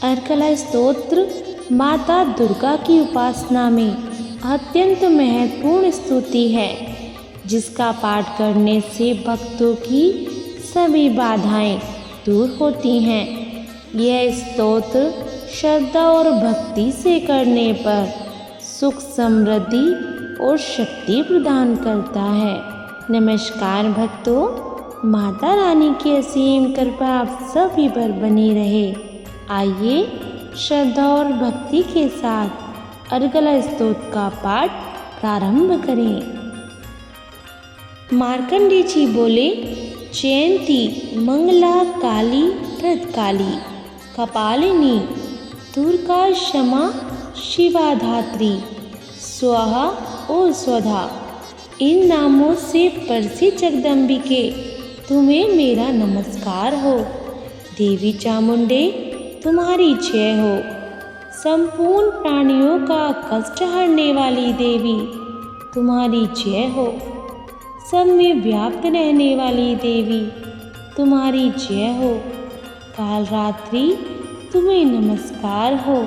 अर्कला स्तोत्र माता दुर्गा की उपासना में अत्यंत महत्वपूर्ण स्तुति है, जिसका पाठ करने से भक्तों की सभी बाधाएं दूर होती हैं। यह स्तोत्र श्रद्धा और भक्ति से करने पर सुख, समृद्धि और शक्ति प्रदान करता है। नमस्कार भक्तों, माता रानी की असीम कृपा आप सभी पर बनी रहे। आइए श्रद्धा और भक्ति के साथ अर्गला स्तोत्र का पाठ प्रारंभ करें। मार्कंडेय जी बोले, जयंती मंगला काली भद्रकाली कपालिनी दुर्गा क्षमा शिवा धात्री स्वाहा और स्वधा। इन नामों से प्रसिद्ध जगदम्बिके तुम्हें मेरा नमस्कार हो। देवी चामुंडे तुम्हारी जय हो। संपूर्ण प्राणियों का कष्ट हरने वाली देवी तुम्हारी जय हो। सब में व्याप्त रहने वाली देवी तुम्हारी जय हो। काल रात्रि तुम्हें नमस्कार हो।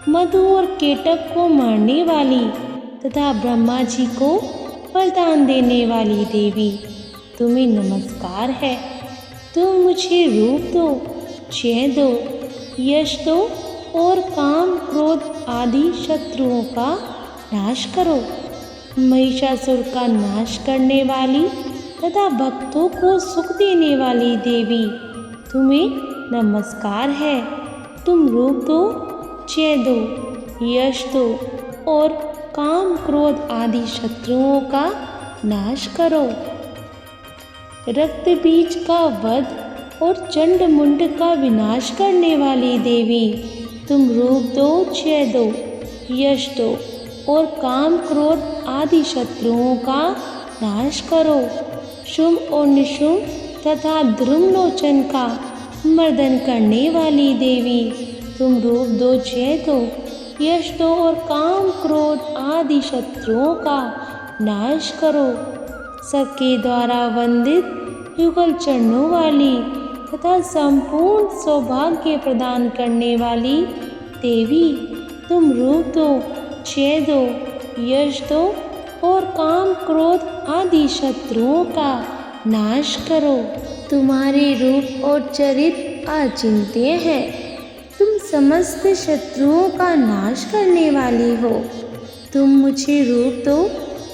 मधु और केटक को मारने वाली तथा ब्रह्मा जी को वरदान देने वाली देवी तुम्हें नमस्कार है। तुम मुझे रूप दो, जय दो, यश दो और काम क्रोध आदि शत्रुओं का नाश करो। महिषासुर का नाश करने वाली तथा भक्तों को सुख देने वाली देवी तुम्हें नमस्कार है। तुम रूप दो, जय दो, यश दो और काम क्रोध आदि शत्रुओं का नाश करो। रक्त बीज का वध और चंड मुंड का विनाश करने वाली देवी तुम रूप दो, जय दो, यश दो और काम क्रोध आदि शत्रुओं का नाश करो। शुभ और निशुभ तथा ध्रुमलोचन का मर्दन करने वाली देवी तुम रूप दो, जय दो, यश दो और काम क्रोध आदि शत्रुओं का नाश करो। सबके द्वारा वंदित युगल चरणों वाली तथा संपूर्ण सौभाग्य प्रदान करने वाली देवी तुम रूप दो, जय दो, यश दो और काम क्रोध आदि शत्रुओं का नाश करो। तुम्हारे रूप और चरित्र अचिंत्य है। तुम समस्त शत्रुओं का नाश करने वाली हो। तुम मुझे रूप दो,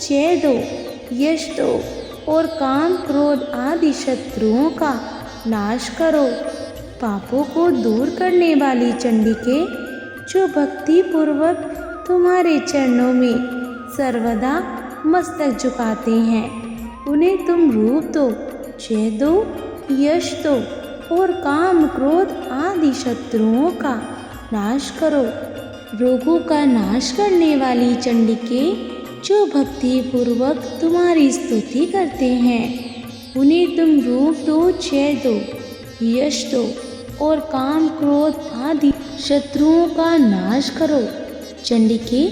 जय दो, यश दो और काम क्रोध आदि शत्रुओं का नाश करो। पापों को दूर करने वाली चंडिके जो भक्ति पूर्वक तुम्हारे चरणों में सर्वदा मस्तक झुकाते हैं, उन्हें तुम रूप दो, जय दो, यश दो और काम क्रोध आदि शत्रुओं का नाश करो। रोगों का नाश करने वाली चंडिके जो भक्ति पूर्वक तुम्हारी स्तुति करते हैं, उन्हें तुम रूप दो, जय दो, यश दो और काम क्रोध आदि शत्रुओं का नाश करो। चंडिके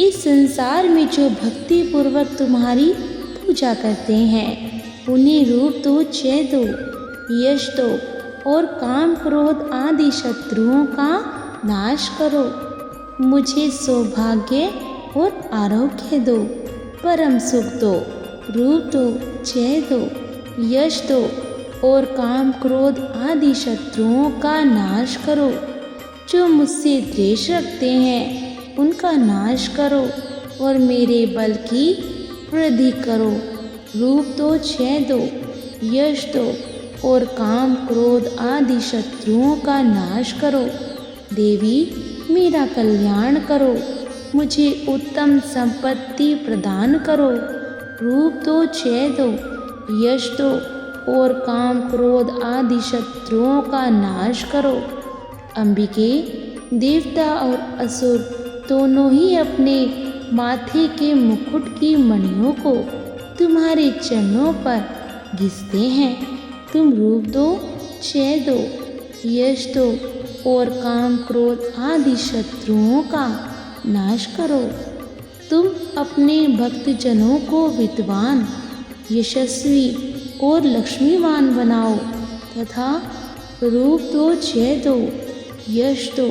इस संसार में जो भक्ति पूर्वक तुम्हारी पूजा करते हैं, उन्हें रूप दो, जय दो, यश दो और काम क्रोध आदि शत्रुओं का नाश करो। मुझे सौभाग्य और आरोग्य दो, परम सुख दो, रूप दो, जय दो, यश दो और काम क्रोध आदि शत्रुओं का नाश करो। जो मुझसे द्वेष रखते हैं, उनका नाश करो और मेरे बल की वृद्धि करो। रूप दो, जय दो, यश दो और काम क्रोध आदि शत्रुओं का नाश करो। देवी मेरा कल्याण करो। मुझे उत्तम संपत्ति प्रदान करो। रूप दो, जय दो, यश दो और काम क्रोध आदि शत्रुओं का नाश करो। अंबिके, देवता और असुर दोनों ही अपने माथे के मुकुट की मणियों को तुम्हारे चरणों पर घिसते हैं। तुम रूप दो, जय दो, यश दो और काम क्रोध आदि शत्रुओं का नाश करो। तुम अपने भक्तजनों को विद्वान, यशस्वी और लक्ष्मीवान बनाओ तथा रूप दो, जय दो, यश दो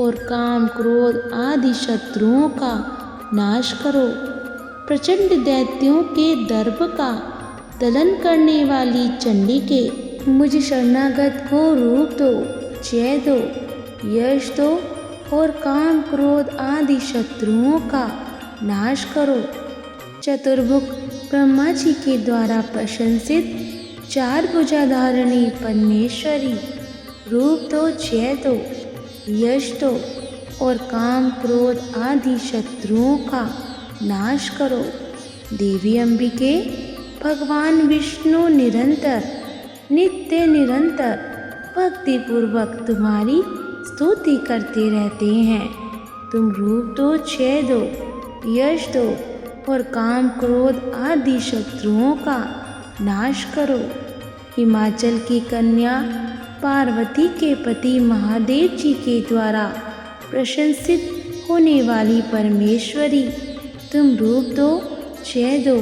और काम क्रोध आदि शत्रुओं का नाश करो। प्रचंड दैत्यों के दर्प का दलन करने वाली चंडी के मुझ शरणागत को रूप दो, जय दो, यश दो और काम क्रोध आदि शत्रुओं का नाश करो। चतुर्मुख ब्रह्मा जी के द्वारा प्रशंसित चार भुजाधारिणी परमेश्वरी रूप दो, जय दो, यश दो और काम क्रोध आदि शत्रुओं का नाश करो। देवी अंबिके भगवान विष्णु निरंतर नित्य निरंतर भक्ति पूर्वक तुम्हारी स्तुति करते रहते हैं। तुम रूप दो, जय दो, यश दो और काम क्रोध आदि शत्रुओं का नाश करो। हिमाचल की कन्या पार्वती के पति महादेव जी के द्वारा प्रशंसित होने वाली परमेश्वरी तुम रूप दो, जय दो,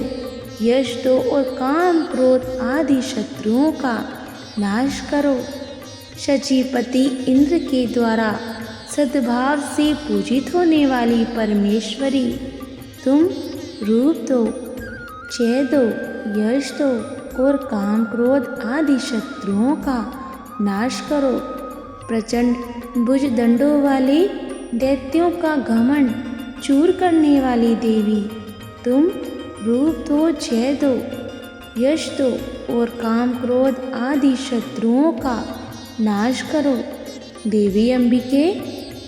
यश दो और काम क्रोध आदि शत्रुओं का नाश करो। शचीपति इंद्र के द्वारा सद्भाव से पूजित होने वाली परमेश्वरी तुम रूप दो, जय दो, यश दो और काम क्रोध आदि शत्रुओं का नाश करो। प्रचंड भुजदंडों वाले दैत्यों का घमंड चूर करने वाली देवी तुम रूप दो, जय दो, यश दो और काम क्रोध आदि शत्रुओं का नाश करो। देवी अंबिके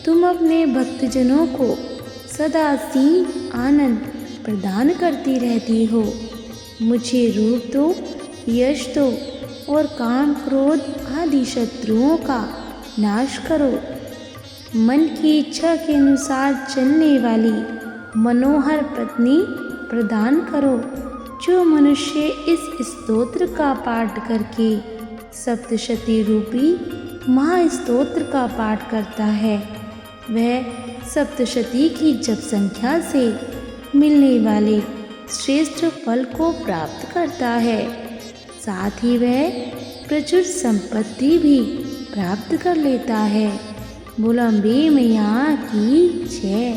तुम अपने भक्तजनों को सदा सीम आनंद प्रदान करती रहती हो। मुझे रूप दो, यश दो और काम क्रोध आदि शत्रुओं का नाश करो। मन की इच्छा के अनुसार चलने वाली मनोहर पत्नी प्रदान करो। जो मनुष्य इस स्तोत्र का पाठ करके सप्तशती रूपी महास्तोत्र का पाठ करता है वह सप्तशती की जप संख्या से मिलने वाले श्रेष्ठ फल को प्राप्त करता है। साथ ही वह प्रचुर संपत्ति भी प्राप्त कर लेता है। बोलो अम्बे मैया की जय,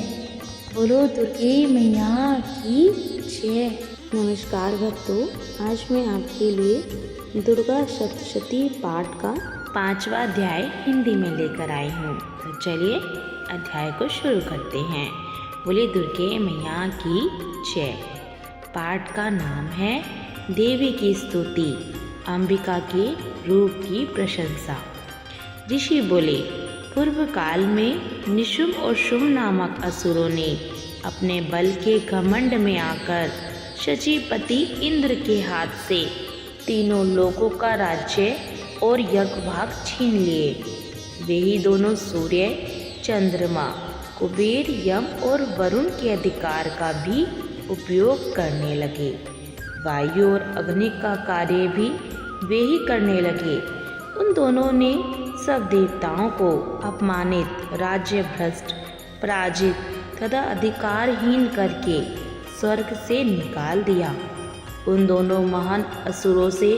बोलो दुर्गे मैया की जय। नमस्कार भक्तों, आज मैं आपके लिए दुर्गा सप्तशती पाठ का 5वां अध्याय हिंदी में लेकर आई हूँ। तो चलिए अध्याय को शुरू करते हैं। बोले दुर्गे मैया की जय। पाठ का नाम है देवी की स्तुति, अंबिका के रूप की प्रशंसा। ऋषि बोले, पूर्व काल में निशुम्भ और शुम्भ नामक असुरों ने अपने बल के घमंड में आकर शचीपति इंद्र के हाथ से तीनों लोकों का राज्य और यज्ञ भाग छीन लिए। वे ही दोनों सूर्य, चंद्रमा, कुबेर, यम और वरुण के अधिकार का भी उपयोग करने लगे। वायु और अग्नि का कार्य भी वे ही करने लगे। उन दोनों ने सब देवताओं को अपमानित, राज्य भ्रष्ट, पराजित तथा अधिकारहीन करके स्वर्ग से निकाल दिया। उन दोनों महान असुरों से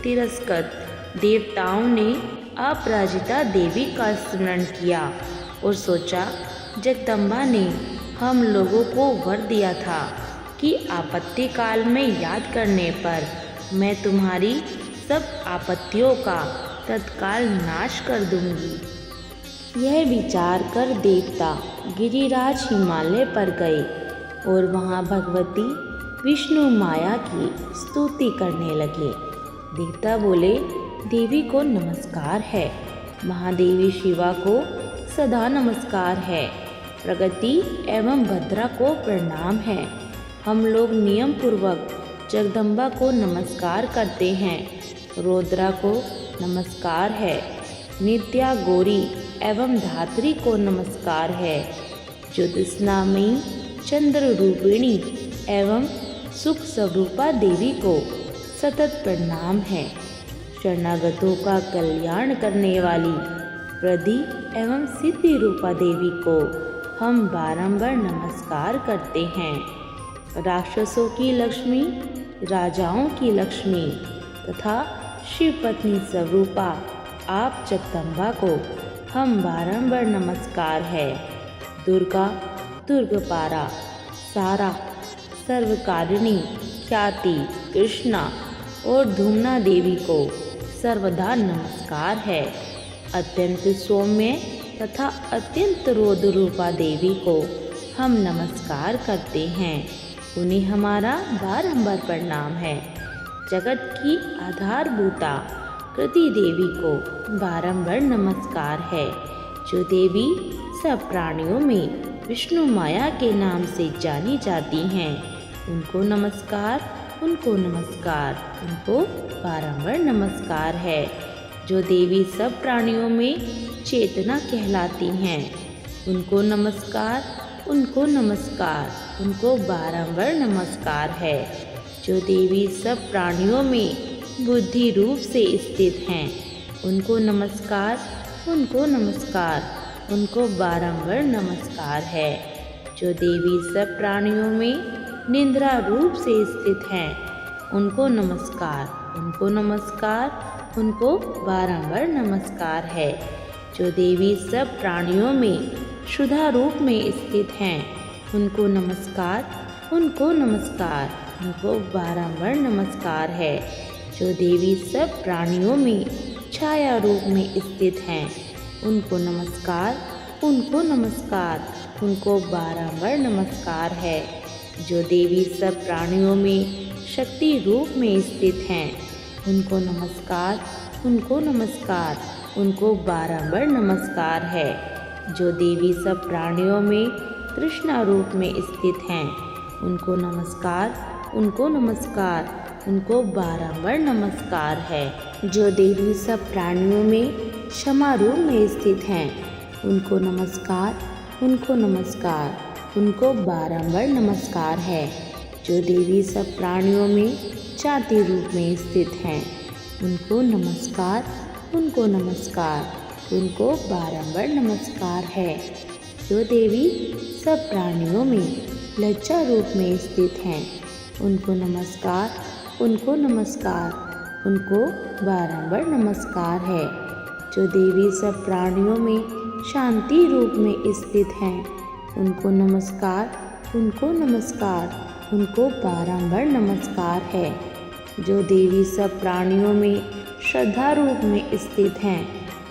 तिरस्कृत देवताओं ने अपराजिता देवी का स्मरण किया और सोचा, जगदम्बा ने हम लोगों को वर दिया था कि आपत्ति काल में याद करने पर मैं तुम्हारी सब आपत्तियों का तत्काल नाश कर दूंगी। यह विचार कर देवता गिरिराज हिमालय पर गए और वहाँ भगवती विष्णु माया की स्तुति करने लगे। देवता बोले, देवी को नमस्कार है, महादेवी शिवा को सदा नमस्कार है, प्रगति एवं भद्रा को प्रणाम है। हम लोग नियम पूर्वक जगदम्बा को नमस्कार करते हैं। रुद्रा को नमस्कार है, नित्या गौरी एवं धात्री को नमस्कार है, ज्योतिष्नामयी चंद्र रूपिणी एवं सुख स्वरूपा देवी को सतत प्रणाम है। शरणागतों का कल्याण करने वाली प्रदि एवं सिद्धि रूपा देवी को हम बारंबार नमस्कार करते हैं। राक्षसों की लक्ष्मी, राजाओं की लक्ष्मी तथा शिव पत्नी स्वरूपा आप जगदम्बा को हम बारंबार नमस्कार है। दुर्गा, दुर्गपारा, सारा, सर्वकारिणी, ख्याति, कृष्णा और धूमना देवी को सर्वदा नमस्कार है। अत्यंत सौम्य तथा अत्यंत रौद्र रूपा देवी को हम नमस्कार करते हैं। उन्हें हमारा बारंबार प्रणाम है। जगत की आधारभूता कृति देवी को बारंबार नमस्कार है। जो देवी सब प्राणियों में विष्णु माया के नाम से जानी जाती हैं, उनको नमस्कार, उनको नमस्कार, उनको बारंबार नमस्कार है। जो देवी सब प्राणियों में चेतना कहलाती हैं, उनको नमस्कार, उनको नमस्कार, उनको बारंबार नमस्कार है। जो देवी सब प्राणियों में बुद्धि रूप से स्थित हैं, उनको नमस्कार, उनको नमस्कार, उनको बारंबार नमस्कार है। जो देवी सब प्राणियों में निद्रा रूप से स्थित हैं, उनको नमस्कार, उनको नमस्कार, उनको बारंबार नमस्कार है। जो देवी सब प्राणियों में क्षुधा रूप में स्थित हैं, उनको नमस्कार, उनको नमस्कार, उनको बारंबार नमस्कार है। जो देवी सब प्राणियों में छाया रूप में स्थित हैं, उनको नमस्कार, उनको नमस्कार, उनको बारंबार नमस्कार है। जो देवी सब प्राणियों में शक्ति रूप में स्थित हैं, उनको नमस्कार, उनको नमस्कार, उनको बारंबार नमस्कार है। जो देवी सब प्राणियों में तृष्णा रूप में स्थित हैं, उनको नमस्कार, उनको नमस्कार, उनको बारंबार नमस्कार है। जो देवी सब प्राणियों में क्षमा रूप में स्थित हैं, उनको नमस्कार, उनको नमस्कार, उनको बारंबार नमस्कार है। जो देवी सब प्राणियों में चाति रूप में स्थित हैं, उनको नमस्कार, उनको नमस्कार, उनको बारंबार नमस्कार है। जो देवी सब प्राणियों में लज्जा रूप में स्थित हैं, उनको नमस्कार, उनको नमस्कार, उनको बारंबार नमस्कार है। जो देवी सब प्राणियों में शांति रूप में स्थित हैं, उनको नमस्कार, उनको नमस्कार, उनको बारंबार नमस्कार है। जो देवी सब प्राणियों में श्रद्धा रूप में स्थित हैं,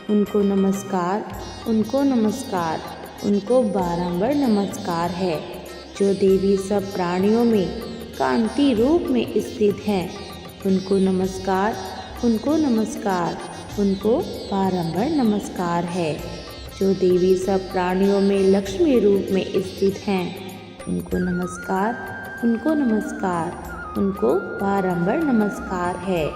उनको नमस्कार, उनको नमस्कार, उनको बारंबार नमस्कार है। जो देवी सब प्राणियों में कांति रूप में स्थित हैं, उनको नमस्कार, उनको नमस्कार, उनको बारंबार नमस्कार है। जो देवी सब प्राणियों में लक्ष्मी रूप में स्थित हैं, उनको नमस्कार, उनको नमस्कार, उनको बारंबार नमस्कार है।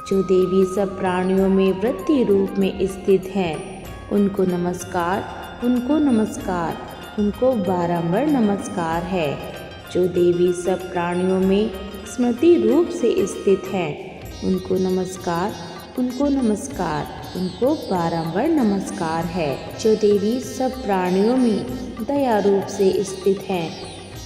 जो देवी सब प्राणियों में वृत्ति रूप में स्थित हैं, उनको नमस्कार, उनको नमस्कार, उनको बारंबार नमस्कार है। जो देवी सब प्राणियों में स्मृति रूप से स्थित हैं, उनको नमस्कार, उनको नमस्कार, उनको बारंबार नमस्कार है। जो देवी सब प्राणियों में दया रूप से स्थित हैं,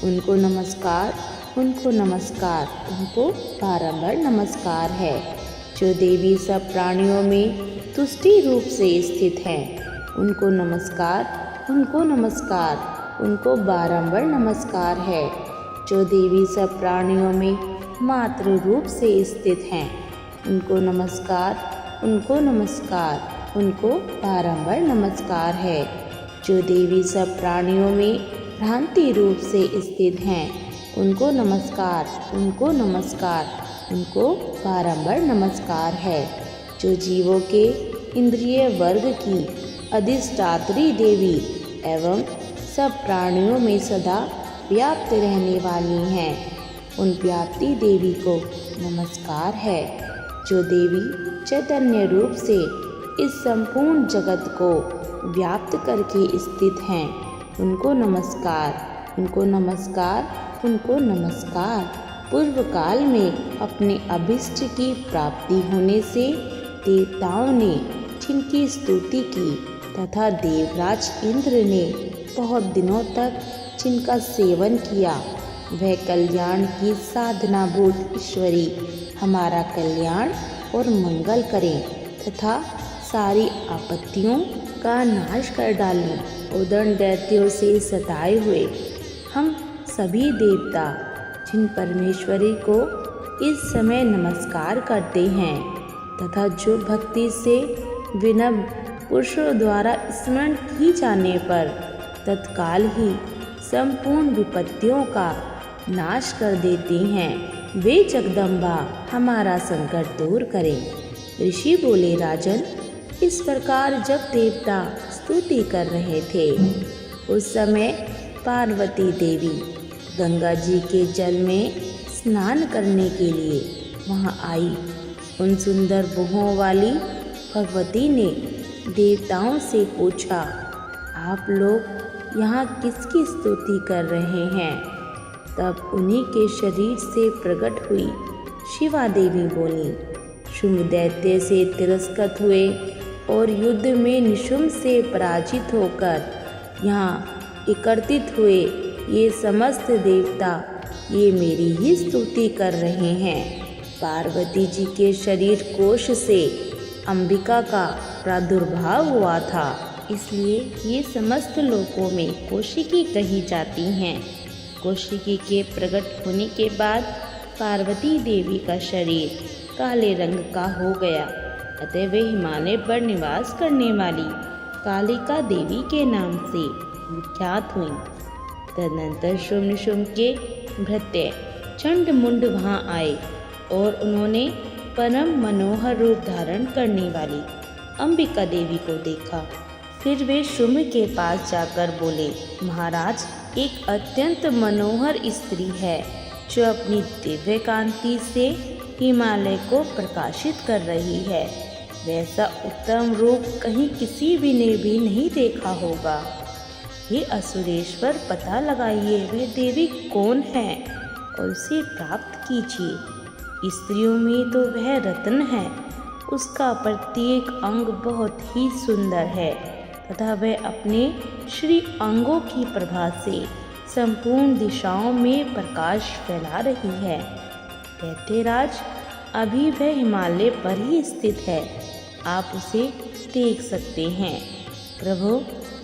उनको नमस्कार, उनको नमस्कार, उनको बारंबार नमस्कार है। जो देवी सब प्राणियों में तुष्टि रूप से स्थित हैं, उनको नमस्कार, उनको नमस्कार, उनको बारंबार नमस्कार है। जो देवी सब प्राणियों में मातृ रूप से स्थित हैं, उनको नमस्कार, उनको नमस्कार, उनको बारंबार नमस्कार है। जो देवी सब प्राणियों में भ्रांति रूप से स्थित हैं, उनको नमस्कार, उनको नमस्कार, उनको बारंबार नमस्कार है। जो जीवों के इंद्रिय वर्ग की अधिष्ठात्री देवी एवं सब प्राणियों में सदा व्याप्त रहने वाली हैं, उन व्याप्ति देवी को नमस्कार है। जो देवी चैतन्य रूप से इस संपूर्ण जगत को व्याप्त करके स्थित हैं, उनको नमस्कार, उनको नमस्कार, उनको नमस्कार। पूर्व काल में अपने अभिष्ट की प्राप्ति होने से देवताओं ने जिनकी स्तुति की तथा देवराज इंद्र ने बहुत दिनों तक जिनका सेवन किया, वह कल्याण की साधना भूत ईश्वरी हमारा कल्याण और मंगल करें तथा सारी आपत्तियों का नाश कर डालूं। उदंड दैत्यों से सताए हुए हम सभी देवता जिन परमेश्वरी को इस समय नमस्कार करते हैं तथा जो भक्ति से विनम्र पुरुषों द्वारा स्मरण की जाने पर तत्काल ही संपूर्ण विपत्तियों का नाश कर देती हैं, वे जगदम्बा हमारा संकट दूर करें। ऋषि बोले, राजन, इस प्रकार जब देवता स्तुति कर रहे थे उस समय पार्वती देवी गंगा जी के जल में स्नान करने के लिए वहाँ आई। उन सुंदर भुवों वाली भगवती ने देवताओं से पूछा, आप लोग यहाँ किसकी स्तुति कर रहे हैं? तब उन्हीं के शरीर से प्रकट हुई शिवा देवी बोली, शुंभ दैत्य से तिरस्कृत हुए और युद्ध में निशुंभ से पराजित होकर यहाँ एकत्रित हुए ये समस्त देवता ये मेरी ही स्तुति कर रहे हैं। पार्वती जी के शरीर कोश से अंबिका का प्रादुर्भाव हुआ था, इसलिए ये समस्त लोकों में कौशिकी कही जाती हैं। कौशिकी के प्रकट होने के बाद पार्वती देवी का शरीर काले रंग का हो गया, अतः वे हिमालय पर निवास करने वाली कालिका देवी के नाम से विख्यात हुई। तदनंतर शुंभ के भृत्य चंड मुंड वहाँ आए और उन्होंने परम मनोहर रूप धारण करने वाली अंबिका देवी को देखा। फिर वे शुंभ के पास जाकर बोले, महाराज, एक अत्यंत मनोहर स्त्री है जो अपनी दिव्य कांति से हिमालय को प्रकाशित कर रही है। वैसा उत्तम रूप कहीं किसी भी ने भी नहीं देखा होगा। हे असुरेश्वर, पता लगाइए वह देवी कौन है और उसे प्राप्त कीजिए। स्त्रियों में तो वह रत्न है, उसका प्रत्येक अंग बहुत ही सुंदर है तथा वह अपने श्री अंगों की प्रभा से संपूर्ण दिशाओं में प्रकाश फैला रही है। दैत्यराज, अभी वह हिमालय पर ही स्थित है, आप उसे देख सकते हैं। प्रभु,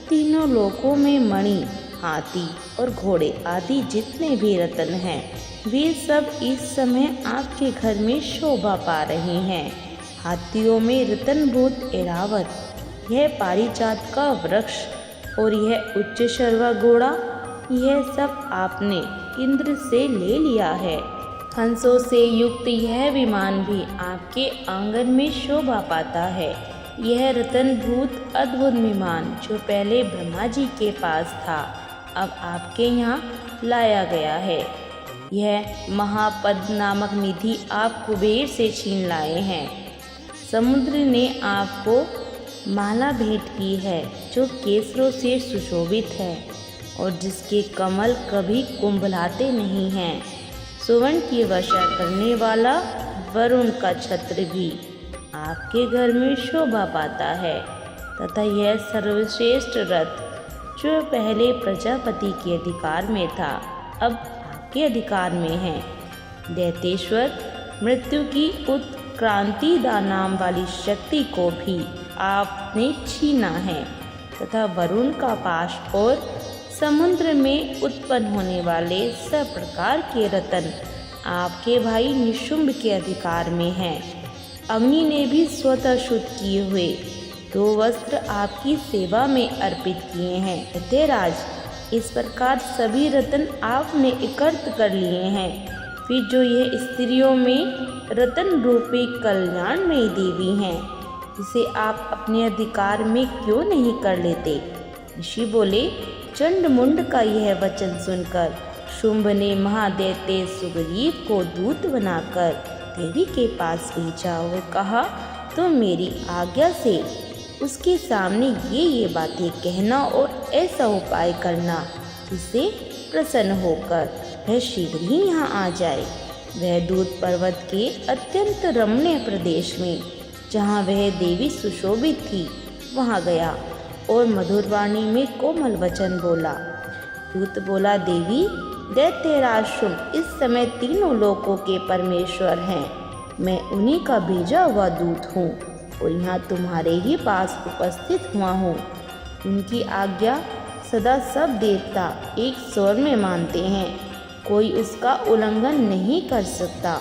तीनों लोकों में मणि, हाथी और घोड़े आदि जितने भी रत्न हैं वे सब इस समय आपके घर में शोभा पा रहे हैं। हाथियों में रत्नभूत ऐरावत, यह पारिजात का वृक्ष और यह उच्च शर्वा घोड़ा, यह सब आपने इंद्र से ले लिया है। हंसों से युक्त यह विमान भी आपके आंगन में शोभा पाता है। यह रत्नभूत अद्भुत विमान जो पहले ब्रह्मा जी के पास था अब आपके यहाँ लाया गया है। यह महापद नामक निधि आप कुबेर से छीन लाए हैं। समुद्र ने आपको माला भेंट की है जो केसरों से सुशोभित है और जिसके कमल कभी कुंभलाते नहीं हैं। सुवर्ण की वर्षा करने वाला वरुण का छत्र भी आपके घर में शोभा पाता है तथा यह सर्वश्रेष्ठ रथ जो पहले प्रजापति के अधिकार में था अब आपके अधिकार में है। दैतेश्वर, मृत्यु की उत्क्रांतिदा नाम वाली शक्ति को भी आपने छीना है तथा वरुण का पाश और समुद्र में उत्पन्न होने वाले सब प्रकार के रत्न आपके भाई निशुंभ के अधिकार में हैं। अग्नि ने भी स्वतः शुद्ध किए हुए 2 वस्त्र आपकी सेवा में अर्पित किए हैं। दैत्यराज, इस प्रकार सभी रत्न आपने एकत्र कर लिए हैं। फिर जो यह स्त्रियों में रत्न रूपी कल्याणमयी देवी हैं, इसे आप अपने अधिकार में क्यों नहीं कर लेते? ऋषि बोले, चंड मुंड का यह वचन सुनकर शुंभ ने महादैत्य सुग्रीव को दूत बनाकर देवी के पास भेजा और कहा, तो मेरी आज्ञा से उसके सामने ये बातें कहना और ऐसा उपाय करना जिससे प्रसन्न होकर वह शीघ्र ही यहाँ आ जाए। वह दूत पर्वत के अत्यंत रमणीय प्रदेश में जहाँ वह देवी सुशोभित थी वहाँ गया और मधुर वाणी में कोमल वचन बोला। दूत बोला, देवी, दैत्यराज शुंभ इस समय तीनों लोकों के परमेश्वर हैं। मैं उन्हीं का भेजा हुआ दूत हूँ। और यहाँ तुम्हारे ही पास उपस्थित हुआ हूँ। उनकी आज्ञा सदा सब देवता एक स्वर में मानते हैं, कोई उसका उल्लंघन नहीं कर सकता।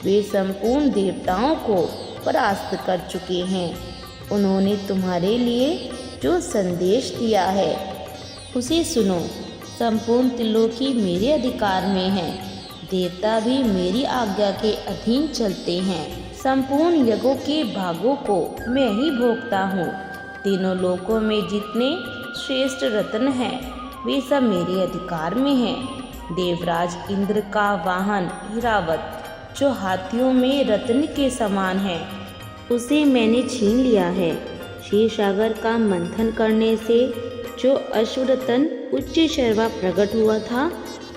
वे संपूर्ण देवताओं को परास्त कर चुके हैं। उन्होंने तुम्हारे लिए जो संदेश दिया है उसे सुनो। संपूर्ण त्रिलोकी मेरे अधिकार में है, देवता भी मेरी आज्ञा के अधीन चलते हैं। संपूर्ण यज्ञों के भागों को मैं ही भोगता हूँ। तीनों लोकों में जितने श्रेष्ठ रत्न हैं वे सब मेरे अधिकार में हैं। देवराज इंद्र का वाहन हिरावत जो हाथियों में रत्न के समान है, उसे मैंने छीन लिया है। क्षीरसागर का मंथन करने से जो अश्वरतन उच्च शर्वा प्रकट हुआ था,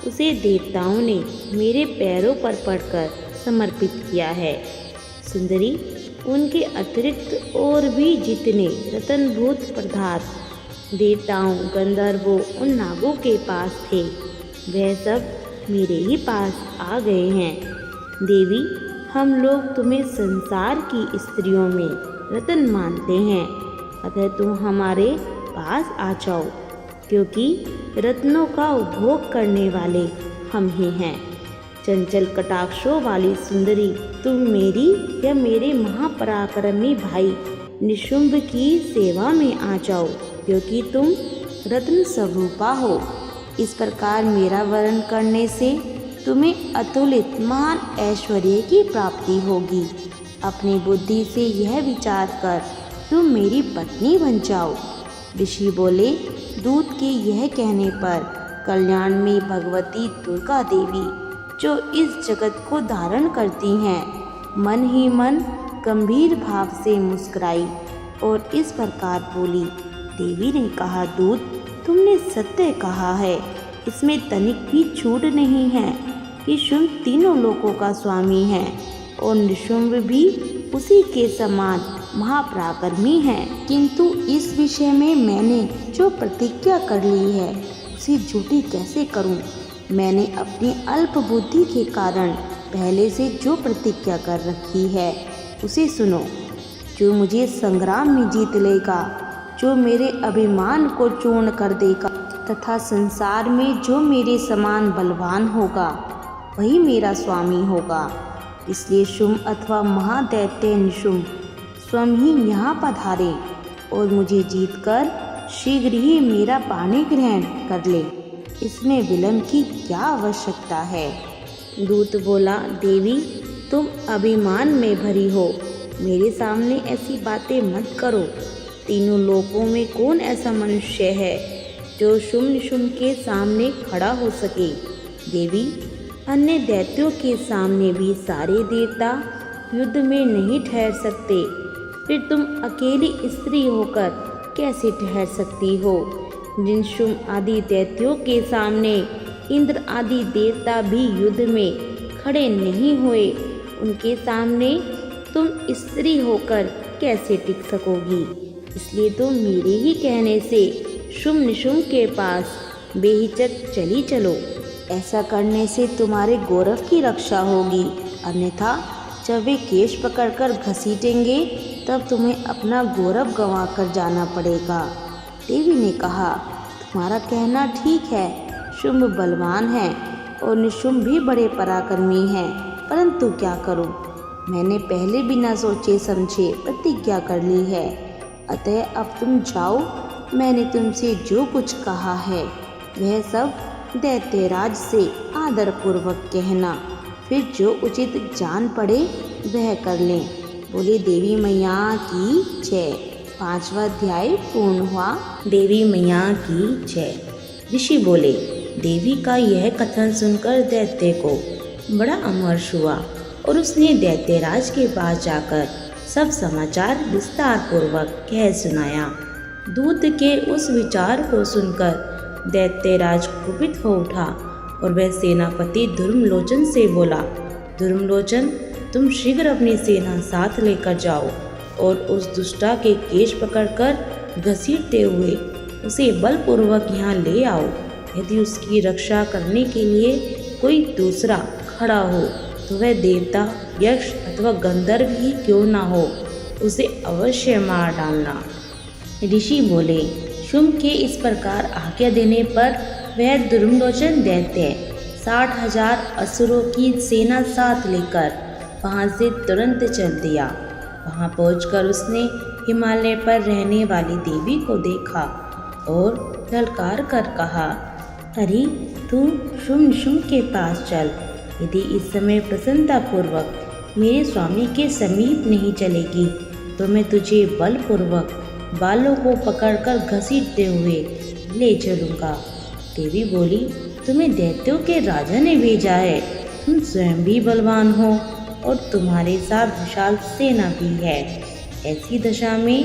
उसे देवताओं ने मेरे पैरों पर पड़कर समर्पित किया है। सुंदरी, उनके अतिरिक्त और भी जितने रत्नभूत पदार्थ देवताओं, गंधर्वों और नागों के पास थे, वह सब मेरे ही पास आ गए हैं। देवी, हम लोग तुम्हें संसार की स्त्रियों में रत्न मानते हैं, अतः तुम हमारे पास आ जाओ, क्योंकि रत्नों का उपभोग करने वाले हम ही हैं। चंचल कटाक्षों वाली सुंदरी, तुम मेरी या मेरे महापराक्रमी भाई निशुंभ की सेवा में आ जाओ, क्योंकि तुम रत्न स्वरूपा हो। इस प्रकार मेरा वर्ण करने से तुम्हें अतुलित महान ऐश्वर्य की प्राप्ति होगी। अपनी बुद्धि से यह विचार कर तुम मेरी पत्नी बन जाओ। ऋषि बोले, दूत के यह कहने पर कल्याण में भगवती दुर्गा देवी, जो इस जगत को धारण करती हैं, मन ही मन गंभीर भाव से मुस्कुराई और इस प्रकार बोली। देवी ने कहा, दूत, तुमने सत्य कहा है, इसमें तनिक भी छूट नहीं है कि शुंभ तीनों लोकों का स्वामी है और निशुंभ भी उसी के समान महापराक्रमी है। किंतु इस विषय में मैंने जो प्रतिज्ञा कर ली है उसे झूठी कैसे करूं? मैंने अपनी अल्प बुद्धि के कारण पहले से जो प्रतिज्ञा कर रखी है उसे सुनो। जो मुझे संग्राम में जीत लेगा, जो मेरे अभिमान को चूर्ण कर देगा तथा संसार में जो मेरे समान बलवान होगा, वही मेरा स्वामी होगा। इसलिए शुंभ अथवा महादैत्य निशुंभ स्वयं ही यहाँ पधारे और मुझे जीतकर शीघ्र ही मेरा पाणी ग्रहण कर ले। इसमें विलंब की क्या आवश्यकता है? दूत बोला, देवी, तुम अभिमान में भरी हो, मेरे सामने ऐसी बातें मत करो। तीनों लोकों में कौन ऐसा मनुष्य है जो शुंभ निशुंभ के सामने खड़ा हो सके? देवी, अन्य दैत्यों के सामने भी सारे देवता युद्ध में नहीं ठहर सकते, फिर तुम अकेली स्त्री होकर कैसे ठहर सकती हो? जिन शुंभ आदि दैत्यों के सामने इंद्र आदि देवता भी युद्ध में खड़े नहीं हुए, उनके सामने तुम स्त्री होकर कैसे टिक सकोगी? इसलिए तुम मेरे ही कहने से शुंभ निशुंभ के पास बेहिचक चली चलो। ऐसा करने से तुम्हारे गौरव की रक्षा होगी, अन्यथा जब वे केश पकड़कर घसीटेंगे तब तुम्हें अपना गौरव गंवा कर जाना पड़ेगा। देवी ने कहा, तुम्हारा कहना ठीक है, शुंभ बलवान है और निशुंभ भी बड़े पराक्रमी हैं, परंतु क्या करूं? मैंने पहले बिना सोचे समझे प्रतिज्ञा कर ली है, अतः अब तुम जाओ। मैंने तुमसे जो कुछ कहा है वह सब दैत्यराज से आदरपूर्वक कहना, फिर जो उचित जान पड़े वह कर लें। बोले देवी मैया की जय। 5वां अध्याय पूर्ण हुआ। देवी मैया की जय। ऋषि बोले, देवी का यह कथन सुनकर दैत्य को बड़ा अमर्ष हुआ और उसने दैत्यराज के पास जाकर सब समाचार विस्तार पूर्वक कह सुनाया। दूत के उस विचार को सुनकर दैत्यराज कुपित हो उठा और वह सेनापति धर्मलोचन से बोला, धर्मलोचन, तुम शीघ्र अपनी सेना साथ लेकर जाओ और उस दुष्टा के केश पकड़कर घसीटते हुए उसे बलपूर्वक यहाँ ले आओ। यदि उसकी रक्षा करने के लिए कोई दूसरा खड़ा हो तो वह देवता, यक्ष अथवा गंधर्व ही क्यों ना हो, उसे अवश्य मार डालना। ऋषि बोले, शुंभ के इस प्रकार आज्ञा देने पर वह दुर्मलोचन दैत्य 60,000 असुरों की सेना साथ लेकर वहाँ से तुरंत चल दिया। वहाँ पहुंचकर उसने हिमालय पर रहने वाली देवी को देखा और ललकार कर कहा, अरे तू शुंभ के पास चल। यदि इस समय प्रसन्नतापूर्वक मेरे स्वामी के समीप नहीं चलेगी तो मैं तुझे बलपूर्वक बालों को पकड़कर घसीटते हुए ले चलूँगा। देवी बोली, तुम्हें दैत्यों के राजा ने भेजा है, तुम स्वयं भी बलवान हो और तुम्हारे साथ विशाल सेना भी है। ऐसी दशा में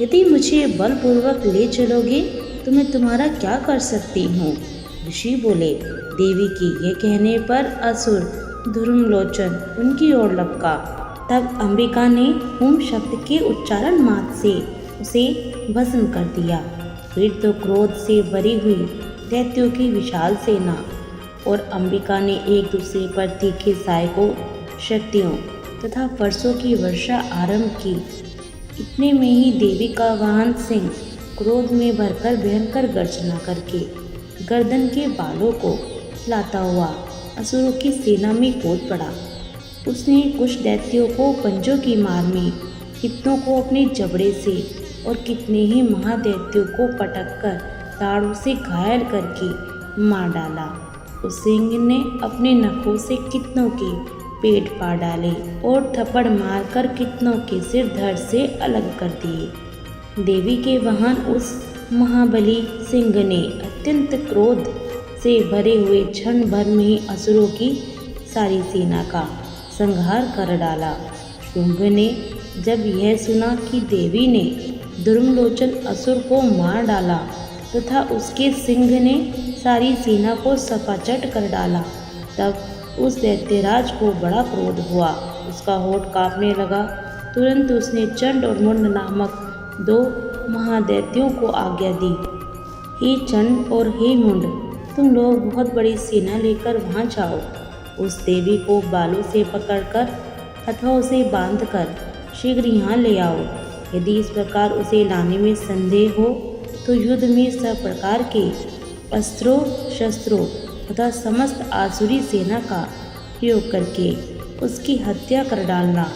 यदि मुझे बलपूर्वक ले चलोगे तो मैं तुम्हारा क्या कर सकती हूँ। ऋषि बोले, देवी की ये कहने पर असुर दुर्मलोचन उनकी ओर लपका। तब अंबिका ने ओम शब्द के उच्चारण मात्र से उसे भस्म कर दिया। फिर तो क्रोध से भरी हुई दैत्यों की विशाल सेना और अंबिका ने एक दूसरे पर तीखे सहायकों, शक्तियों तथा फरसों की वर्षा आरंभ की। इतने में ही देवी का वाहन सिंह क्रोध में भरकर भयंकर गर्जना करके गर्दन के बालों को हिलाता हुआ असुरों की सेना में कूद पड़ा। उसने कुछ दैत्यों को पंजों की मार में, कितनों को अपने जबड़े से और कितने ही महादैत्यों को पटककर ताड़ों से घायल करके मार डाला। उस सिंह ने अपने नखों से कितनों के पेट फाड़ डाले और थप्पड़ मारकर कितनों के सिर धड़ से अलग कर दिए। देवी के वाहन उस महाबली सिंह ने अत्यंत क्रोध से भरे हुए क्षण भर में ही असुरों की सारी सेना का संहार कर डाला। शुंभ ने जब यह सुना कि देवी ने दुर्मलोचन असुर को मार डाला तथा उसके सिंह ने सारी सेना को सपाचट कर डाला, तब उस दैत्यराज को बड़ा क्रोध हुआ। उसका होठ कांपने लगा। तुरंत उसने चंड और मुंड नामक 2 महादैत्यों को आज्ञा दी, हे चंड और हे मुंड, तुम लोग बहुत बड़ी सेना लेकर वहाँ जाओ। उस देवी को बालों से पकड़कर अथवा उसे बांधकर शीघ्र यहाँ ले आओ। यदि इस प्रकार उसे लाने में संदेह हो तो युद्ध में सब प्रकार के अस्त्रों शस्त्रों तथा समस्त आसुरी सेना का प्रयोग करके उसकी हत्या कर डालना।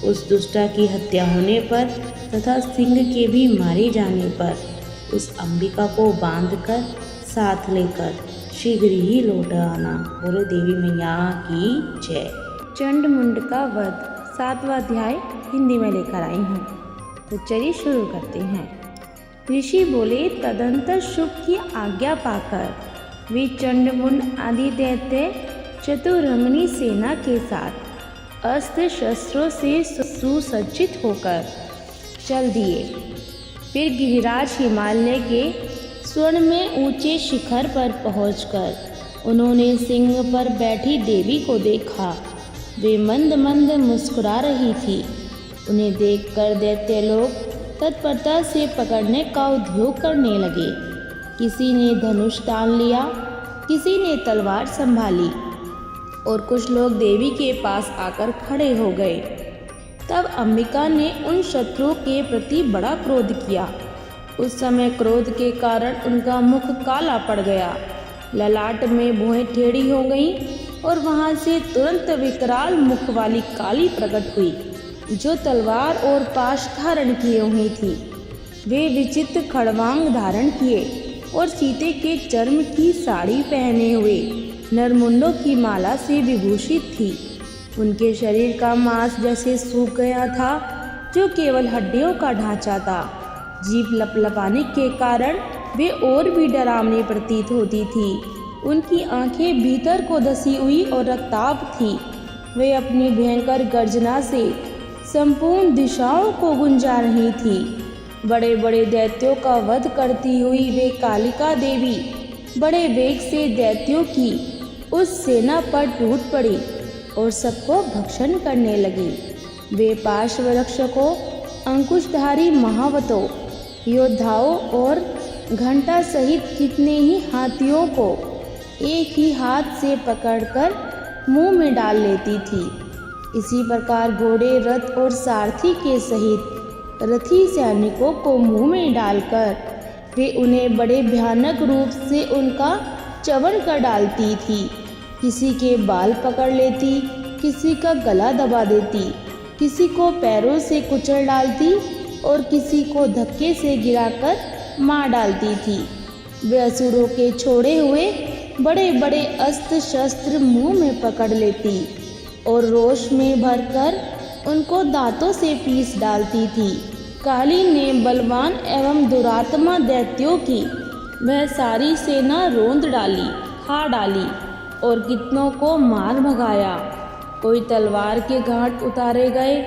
उस दुष्टा की हत्या होने पर तथा सिंह के भी मारे जाने पर उस अंबिका को बांधकर साथ लेकर शीघ्र ही लौट आना। बोलो देवी मैया की जय। चंड मुंड का वध 7वां अध्याय हिंदी में लेकर आई हूँ, तो चलिए शुरू करते हैं। ऋषि बोले, तदंतर शुभ की आज्ञा पाकर वे चंड मुंड आदि दैत्य चतुरंगनी सेना के साथ अस्त्र शस्त्रों से सुसज्जित होकर चल दिए। फिर गिरिराज हिमालय के स्वर्ण में ऊंचे शिखर पर पहुंचकर उन्होंने सिंह पर बैठी देवी को देखा। वे मंद मंद मुस्कुरा रही थी। उन्हें देखकर दैत्य लोग तत्परता से पकड़ने का उद्योग करने लगे। किसी ने धनुष तान लिया, किसी ने तलवार संभाली और कुछ लोग देवी के पास आकर खड़े हो गए। तब अंबिका ने उन शत्रुओं के प्रति बड़ा क्रोध किया। उस समय क्रोध के कारण उनका मुख काला पड़ गया, ललाट में भौहें टेढ़ी हो गईं और वहाँ से तुरंत विकराल मुख वाली काली प्रकट हुई, जो तलवार और पाश धारण किए हुई थी। वे विचित्र खड़वांग धारण किए और सीते के चर्म की साड़ी पहने हुए नरमुंडों की माला से विभूषित थी। उनके शरीर का मांस जैसे सूख गया था, जो केवल हड्डियों का ढांचा था। जीभ लपलपाने के कारण वे और भी डरावनी प्रतीत होती थी। उनकी आंखें भीतर को धसी हुई और रक्ताभ थी। वे अपनी भयंकर गर्जना से संपूर्ण दिशाओं को गुंजा रही थी। बड़े बड़े दैत्यों का वध करती हुई वे कालिका देवी बड़े वेग से दैत्यों की उस सेना पर टूट पड़ी और सबको भक्षण करने लगी। वे पार्श्वरक्षकों, अंकुशधारी महावतों, योद्धाओं और घंटा सहित कितने ही हाथियों को एक ही हाथ से पकड़कर मुंह में डाल लेती थी। इसी प्रकार घोड़े, रथ और सारथी के सहित रथी सैनिकों को मुंह में डालकर वे उन्हें बड़े भयानक रूप से उनका च्यवन कर डालती थी। किसी के बाल पकड़ लेती, किसी का गला दबा देती, किसी को पैरों से कुचल डालती और किसी को धक्के से गिराकर मार डालती थी। वे असुरों के छोड़े हुए बड़े बड़े अस्त्र शस्त्र मुंह में पकड़ लेती और रोष में भरकर उनको दांतों से पीस डालती थी। काली ने बलवान एवं दुरात्मा दैत्यों की वह सारी सेना रोंद डाली, खा डाली और कितनों को मार भगाया। कोई तलवार के घाट उतारे गए,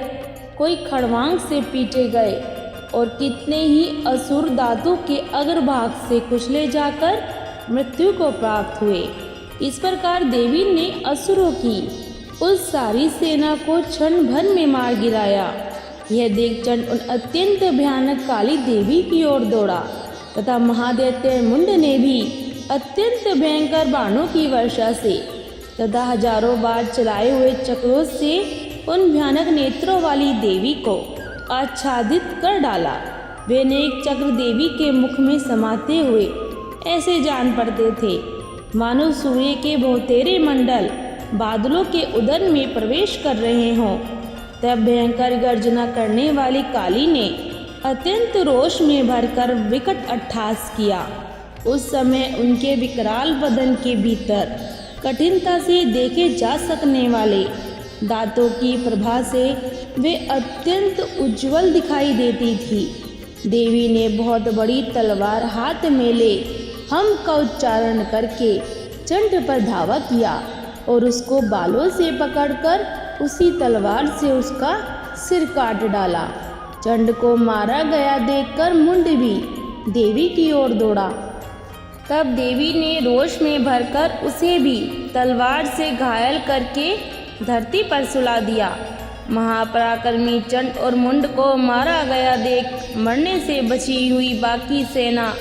कोई खड़वांग से पीटे गए और कितने ही असुर दांतों के अग्रभाग से कुचले जाकर मृत्यु को प्राप्त हुए। इस प्रकार देवी ने असुरों की उस सारी सेना को क्षण भर में मार गिराया। यह देख चंड उन अत्यंत भयानक काली देवी की ओर दौड़ा तथा महादैत्य मुंड ने भी अत्यंत भयंकर बाणों की वर्षा से तथा हजारों बार चलाए हुए चक्रों से उन भयानक नेत्रों वाली देवी को आच्छादित कर डाला। वे अनेक चक्र देवी के मुख में समाते हुए ऐसे जान पड़ते थे मानो सूर्य के बहुतेरे मंडल बादलों के उदर में प्रवेश कर रहे हों। तब भयंकर गर्जना करने वाली काली ने अत्यंत रोष में भरकर विकट अट्टहास किया। उस समय उनके विकराल बदन के भीतर कठिनता से देखे जा सकने वाले दांतों की प्रभा से वे अत्यंत उज्जवल दिखाई देती थी। देवी ने बहुत बड़ी तलवार हाथ में ले हम का उच्चारण करके चंड पर धावा किया और उसको बालों से पकड़कर उसी तलवार से उसका सिर काट डाला। चंड को मारा गया देखकर मुंड भी देवी की ओर दौड़ा। तब देवी ने रोष में भरकर उसे भी तलवार से घायल करके धरती पर सुला दिया। महापराक्रमी चंड और मुंड को मारा गया देख मरने से बची हुई बाकी सेना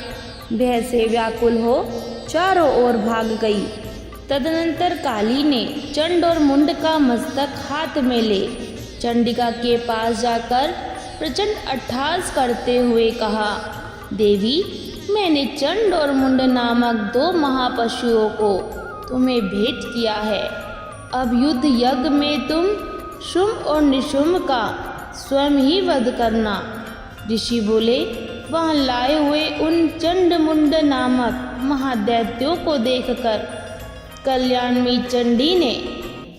भय से व्याकुल हो चारों ओर भाग गई। तदनंतर काली ने चंड और मुंड का मस्तक हाथ में ले चंडिका के पास जाकर प्रचंड अट्टहास करते हुए कहा, देवी, मैंने चंड और मुंड नामक 2 महापशुओं को तुम्हें भेंट किया है। अब युद्ध यज्ञ में तुम शुंभ और निशुंभ का स्वयं ही वध करना। ऋषि बोले, वहाँ लाए हुए उन चंड मुंड नामक महादैत्यों को देखकर कल्याणमयी चंडी ने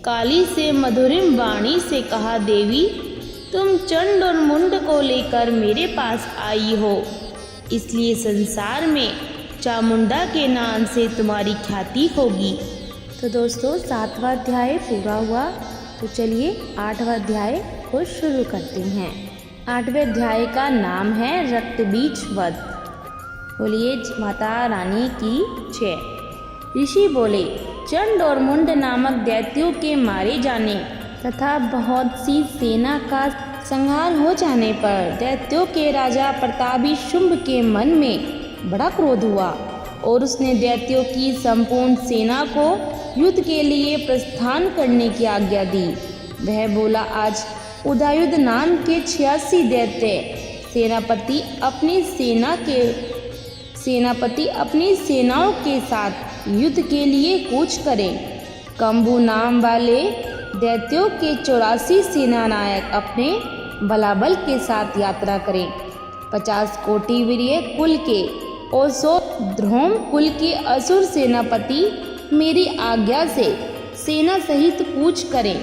काली से मधुरिम वाणी से कहा, देवी, तुम चंड और मुंड को लेकर मेरे पास आई हो, इसलिए संसार में चामुंडा के नाम से तुम्हारी ख्याति होगी। तो दोस्तों 7वां अध्याय पूरा हुआ। तो चलिए 8वां अध्याय को शुरू करते हैं। 8वें अध्याय का नाम है रक्त बीज वध। बोलिए माता रानी की जय। ऋषि बोले, चंड और मुंड नामक दैत्यों के मारे जाने तथा बहुत सी सेना का संहार हो जाने पर दैत्यों के राजा प्रतापी शुंभ के मन में बड़ा क्रोध हुआ और उसने दैत्यों की संपूर्ण सेना को युद्ध के लिए प्रस्थान करने की आज्ञा दी। वह बोला, आज उदयुध नाम के 86 दैत्य सेनापति अपनी सेनाओं के साथ युद्ध के लिए कूच करें। कंबू नाम वाले दैत्यों के 84 सेनानायक अपने बलाबल के साथ यात्रा करें। 50 कोटि वीर्य कुल के और 100 ध्रोम कुल के असुर सेनापति मेरी आज्ञा से सेना सहित कूच करें।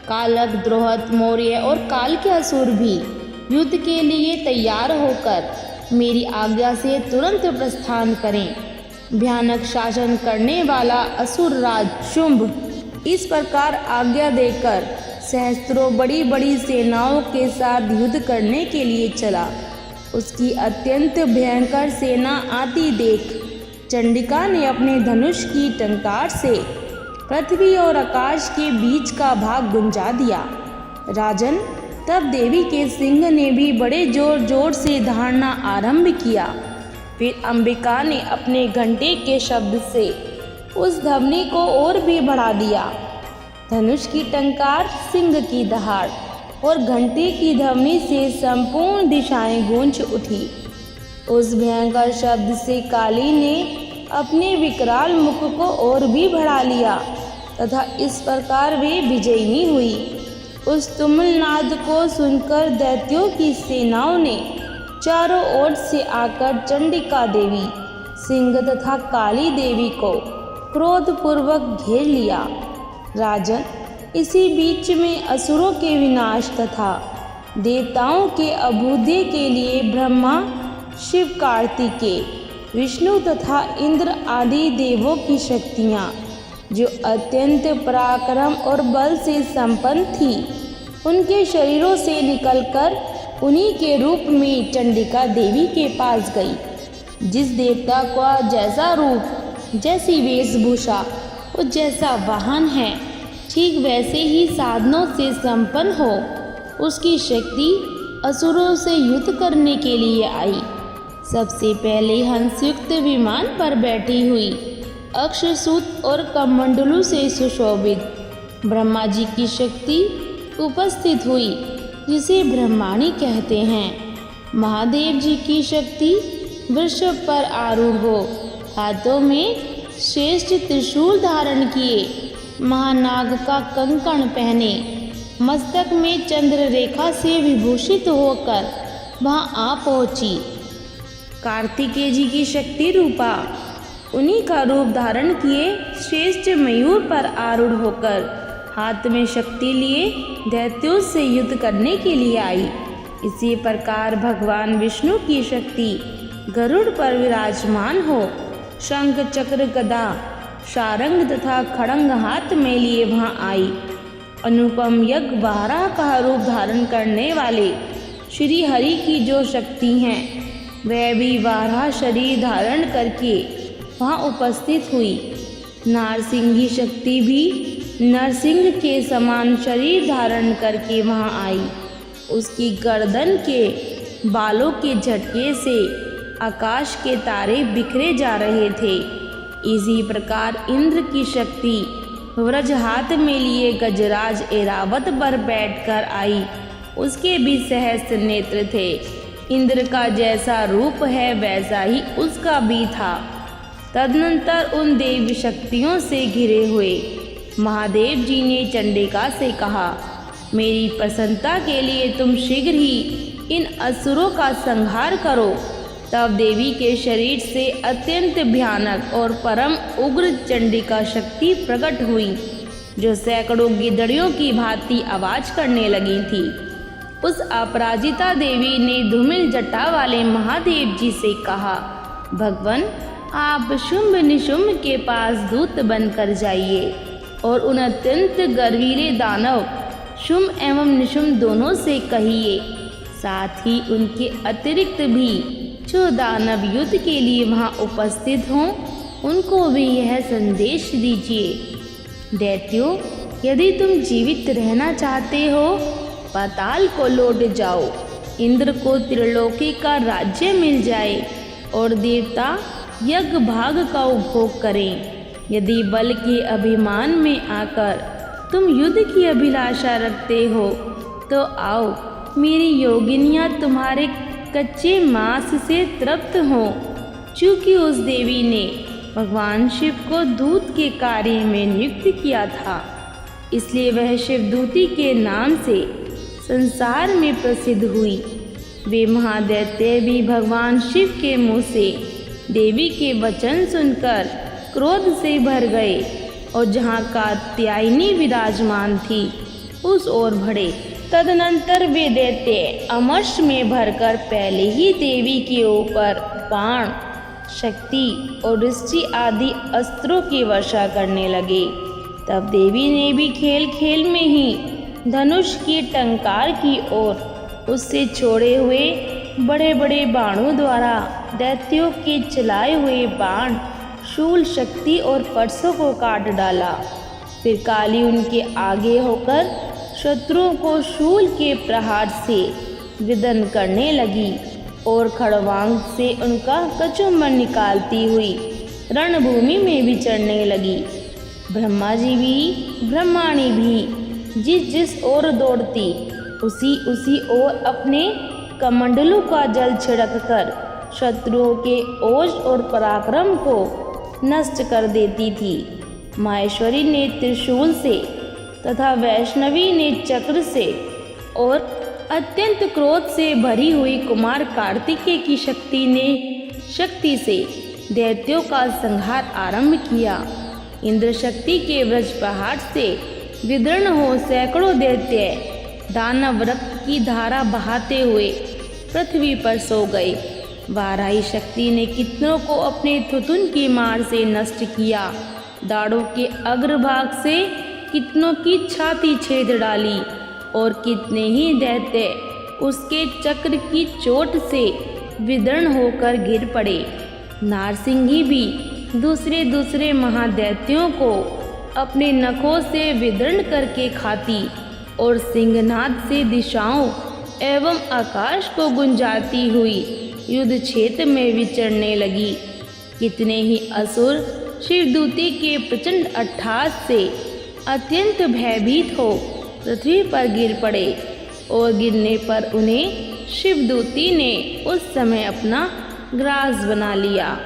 कालक, द्रोहत, मौर्य और काल के असुर भी युद्ध के लिए तैयार होकर मेरी आज्ञा से तुरंत प्रस्थान करें। भयानक शासन करने वाला असुर राज शुंभ इस प्रकार आज्ञा देकर सहस्त्रों बड़ी बड़ी सेनाओं के साथ युद्ध करने के लिए चला। उसकी अत्यंत भयंकर सेना आती देख चंडिका ने अपने धनुष की टंकार से पृथ्वी और आकाश के बीच का भाग गुंजा दिया। राजन, तब देवी के सिंह ने भी बड़े जोर जोर से दहाड़ना आरंभ किया। फिर अंबिका ने अपने घंटे के शब्द से उस ध्वनि को और भी बढ़ा दिया। धनुष की टंकार, सिंह की दहाड़ और घंटे की ध्वनि से संपूर्ण दिशाएं गूंज उठी। उस भयंकर शब्द से काली ने अपने विकराल मुख को और भी बढ़ा लिया तथा इस प्रकार वे विजयिनी हुई। उस तुमुल नाद को सुनकर दैत्यों की सेनाओं ने चारों ओर से आकर चंडिका देवी, सिंह तथा काली देवी को क्रोधपूर्वक घेर लिया। राजन, इसी बीच में असुरों के विनाश तथा देवताओं के अभ्युदय के लिए ब्रह्मा, शिव, कार्तिकेय, विष्णु तथा इंद्र आदि देवों की शक्तियाँ, जो अत्यंत पराक्रम और बल से संपन्न थी, उनके शरीरों से निकलकर उन्हीं के रूप में चंडिका देवी के पास गई। जिस देवता का जैसा रूप, जैसी वेशभूषा और जैसा वाहन है, ठीक वैसे ही साधनों से संपन्न हो, उसकी शक्ति असुरों से युद्ध करने के लिए आई। सबसे पहले हंसयुक्त विमान पर बैठी हुई, अक्षसूत और कमंडलू से सुशोभित ब्रह्मा जी की शक्ति उपस्थित हुई, जिसे ब्रह्माणी कहते हैं। महादेव जी की शक्ति वृषभ पर आरूढ़ हो, हाथों में श्रेष्ठ त्रिशूल धारण किए, महानाग का कंकण पहने, मस्तक में चंद्र रेखा से विभूषित होकर वहां आ पहुंची। कार्तिकेय जी की शक्ति रूपा उन्हीं का रूप धारण किए श्रेष्ठ मयूर पर आरूढ़ होकर हाथ में शक्ति लिए दैत्यों से युद्ध करने के लिए आई। इसी प्रकार भगवान विष्णु की शक्ति गरुड़ पर विराजमान हो, शंख, चक्र, गदा, सारंग तथा खड़ंग हाथ में लिए वहां आई। अनुपम यज्ञ वाराह का रूप धारण करने वाले श्री हरि की जो शक्ति हैं, वह भी वाराह शरीर धारण करके वहाँ उपस्थित हुई। नारसिंही शक्ति भी नरसिंह के समान शरीर धारण करके वहाँ आई। उसकी गर्दन के बालों के झटके से आकाश के तारे बिखरे जा रहे थे। इसी प्रकार इंद्र की शक्ति व्रज हाथ में लिए गजराज ऐरावत पर बैठकर आई। उसके भी सहस्त्र नेत्र थे। इंद्र का जैसा रूप है वैसा ही उसका भी था। तदनंतर उन देवी शक्तियों से घिरे हुए महादेव जी ने चंडिका से कहा, मेरी प्रसन्नता के लिए तुम शीघ्र ही इन असुरों का संहार करो। तब देवी के शरीर से अत्यंत भयानक और परम उग्र चंडिका शक्ति प्रकट हुई, जो सैकड़ों गिदड़ियों की भांति आवाज करने लगी थी। उस अपराजिता देवी ने धूमिल जटा वाले महादेव जी से कहा, भगवान, आप शुंभ निशुंभ के पास दूत बनकर जाइए और उन अत्यंत गर्वीले दानव शुंभ एवं निशुंभ दोनों से कहिए, साथ ही उनके अतिरिक्त भी जो दानव युद्ध के लिए वहां उपस्थित हों, उनको भी यह संदेश दीजिए। दैत्यों, यदि तुम जीवित रहना चाहते हो, पाताल को लौट जाओ। इंद्र को त्रिलोकी का राज्य मिल जाए और देवता यज्ञ भाग का उपभोग करें। यदि बल के अभिमान में आकर तुम युद्ध की अभिलाषा रखते हो, तो आओ, मेरी योगिनियाँ तुम्हारे कच्चे मांस से तृप्त हों। चूँकि उस देवी ने भगवान शिव को दूत के कार्य में नियुक्त किया था, इसलिए वह शिवदूती के नाम से संसार में प्रसिद्ध हुई। वे महादैत्य भी भगवान शिव के मुँह से देवी के वचन सुनकर क्रोध से भर गए और जहाँ कात्यायनी विराजमान थी उस ओर बढ़े। तदनंतर वे दैत्य अमर्ष में भरकर पहले ही देवी के ऊपर बाण, शक्ति और दृष्टि आदि अस्त्रों की वर्षा करने लगे। तब देवी ने भी खेल खेल में ही धनुष की टंकार की ओर उससे छोड़े हुए बड़े बड़े बाणों द्वारा दैत्यों के चलाए हुए बाण, शूल, शक्ति और परसों को काट डाला। फिर काली उनके आगे होकर शत्रुओं को शूल के प्रहार से विदन करने लगी और खड़वांग से उनका कचुम्बन निकालती हुई रणभूमि में विचरने लगी। ब्रह्मा जी भी ब्रह्माणी भी जिस ओर दौड़ती उसी ओर अपने कमंडलों का जल छिड़क कर शत्रुओं के ओज और पराक्रम को नष्ट कर देती थी। माहेश्वरी ने त्रिशूल से तथा वैष्णवी ने चक्र से और अत्यंत क्रोध से भरी हुई कुमार कार्तिकेय की शक्ति से दैत्यों का संहार आरंभ किया। इंद्र शक्ति के वज्र प्रहार से विदीर्ण हो सैकड़ों दैत्य दानव रक्त की धारा बहाते हुए पृथ्वी पर सो गए। वाराही शक्ति ने कितनों को अपने थुथुन की मार से नष्ट किया। दाढ़ों के अग्रभाग से कितनों की छाती छेद डाली और कितने ही दैत्य उसके चक्र की चोट से विदीर्ण होकर गिर पड़े। नारसिंही भी दूसरे महादैत्यों को अपने नखों से विदीर्ण करके खाती और सिंहनाद से दिशाओं एवं आकाश को गुंजाती हुई युद्ध क्षेत्र में विचरने लगी। कितने ही असुर शिवदूती के प्रचंड अट्टहास से अत्यंत भयभीत हो पृथ्वी पर गिर पड़े और गिरने पर उन्हें शिवदूती ने उस समय अपना ग्रास बना लिया।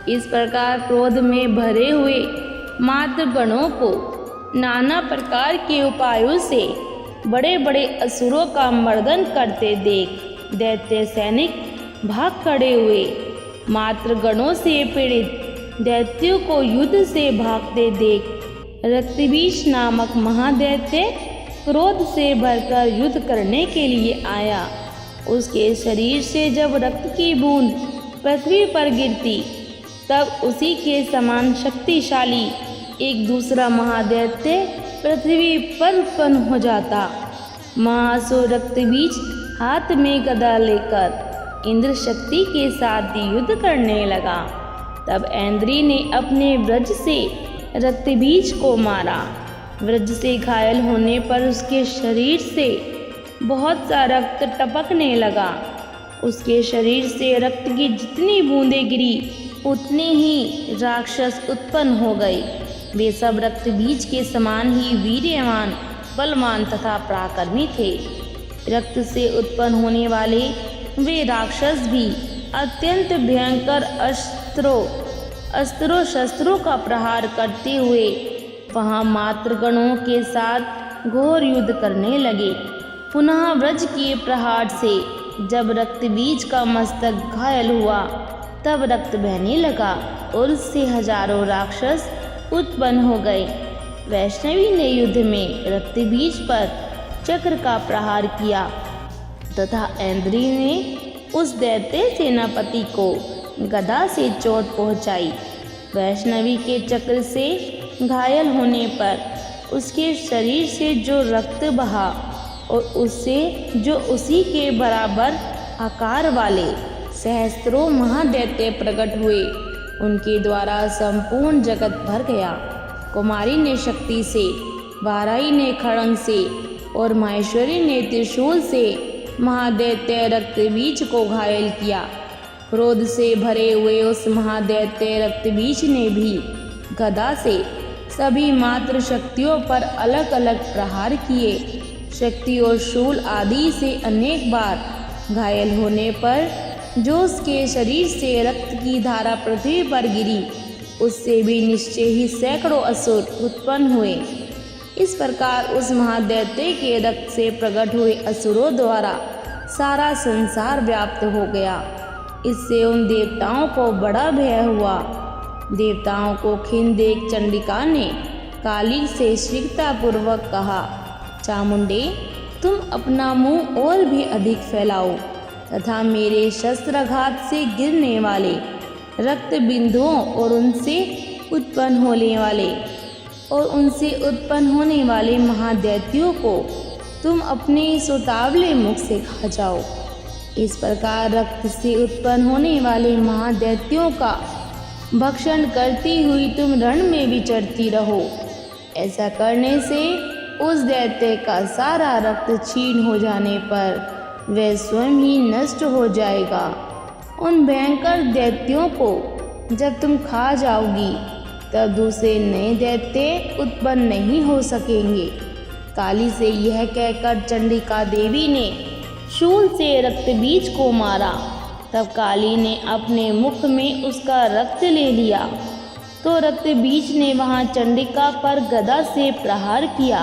इस प्रकार क्रोध में भरे हुए मातृगणों को नाना प्रकार के उपायों से बड़े बड़े असुरों का मर्दन करते देख दैत्य सैनिक भाग खड़े हुए। मातृगणों से पीड़ित दैत्यों को युद्ध से भागते देख रक्तबीज नामक महादैत्य क्रोध से भरकर युद्ध करने के लिए आया। उसके शरीर से जब रक्त की बूंद पृथ्वी पर गिरती तब उसी के समान शक्तिशाली एक दूसरा महादैत्य पृथ्वी पर उत्पन्न हो जाता। महासुर रक्तबीज हाथ में गदा लेकर इंद्र शक्ति के साथ युद्ध करने लगा। तब ऐन्द्री ने अपने वज्र से रक्तबीज को मारा। वज्र से घायल होने पर उसके शरीर से बहुत सा रक्त टपकने लगा। उसके शरीर से रक्त की जितनी बूंदें गिरी उतने ही राक्षस उत्पन्न हो गए। वे सब रक्तबीज के समान ही वीर्यवान, बलवान तथा पराक्रमी थे। रक्त से उत्पन्न होने वाले वे राक्षस भी अत्यंत भयंकर अस्त्रों शस्त्रों का प्रहार करते हुए वहाँ मातृगणों के साथ घोर युद्ध करने लगे। पुनः व्रज के प्रहार से जब रक्तबीज का मस्तक घायल हुआ तब रक्त बहने लगा और उससे हजारों राक्षस उत्पन्न हो गए। वैष्णवी ने युद्ध में रक्तबीज पर चक्र का प्रहार किया तथा ऐन्द्री ने उस दैत्य सेनापति को गदा से चोट पहुंचाई। वैष्णवी के चक्र से घायल होने पर उसके शरीर से जो रक्त बहा और उससे जो उसी के बराबर आकार वाले सहस्त्रों महादैत्य प्रकट हुए, उनके द्वारा संपूर्ण जगत भर गया। कुमारी ने शक्ति से, वाराही ने खड़ंग से और माहेश्वरी ने त्रिशूल से महादैत्य रक्तबीज को घायल किया। क्रोध से भरे हुए उस महादैत्य रक्तबीज ने भी गदा से सभी मात्र शक्तियों पर अलग अलग प्रहार किए। शक्ति और शूल आदि से अनेक बार घायल होने पर जो उसके शरीर से रक्त की धारा पृथ्वी पर गिरी, उससे भी निश्चय ही सैकड़ों असुर उत्पन्न हुए। इस प्रकार उस महादैत्य के रक्त से प्रकट हुए असुरों द्वारा सारा संसार व्याप्त हो गया। इससे उन देवताओं को बड़ा भय हुआ। देवताओं को खिन देख चंडिका ने काली से शीघ्रतापूर्वक कहा, चामुंडे, तुम अपना मुंह और भी अधिक फैलाओ तथा मेरे शस्त्राघात से गिरने वाले रक्त बिंदुओं और उनसे उत्पन्न होने वाले महादैत्यों को तुम अपने सुतावले मुख से खा जाओ। इस प्रकार रक्त से उत्पन्न होने वाले महादैत्यों का भक्षण करती हुई तुम रण में विचरती रहो। ऐसा करने से उस दैत्य का सारा रक्त क्षीण हो जाने पर वह स्वयं ही नष्ट हो जाएगा। उन भयंकर दैत्यों को जब तुम खा जाओगी तब दूसरे नए दैत्य उत्पन्न नहीं हो सकेंगे। काली से यह कहकर चंडिका देवी ने शूल से रक्त बीज को मारा। तब काली ने अपने मुख में उसका रक्त ले लिया तो रक्त बीज ने वहां चंडिका पर गदा से प्रहार किया,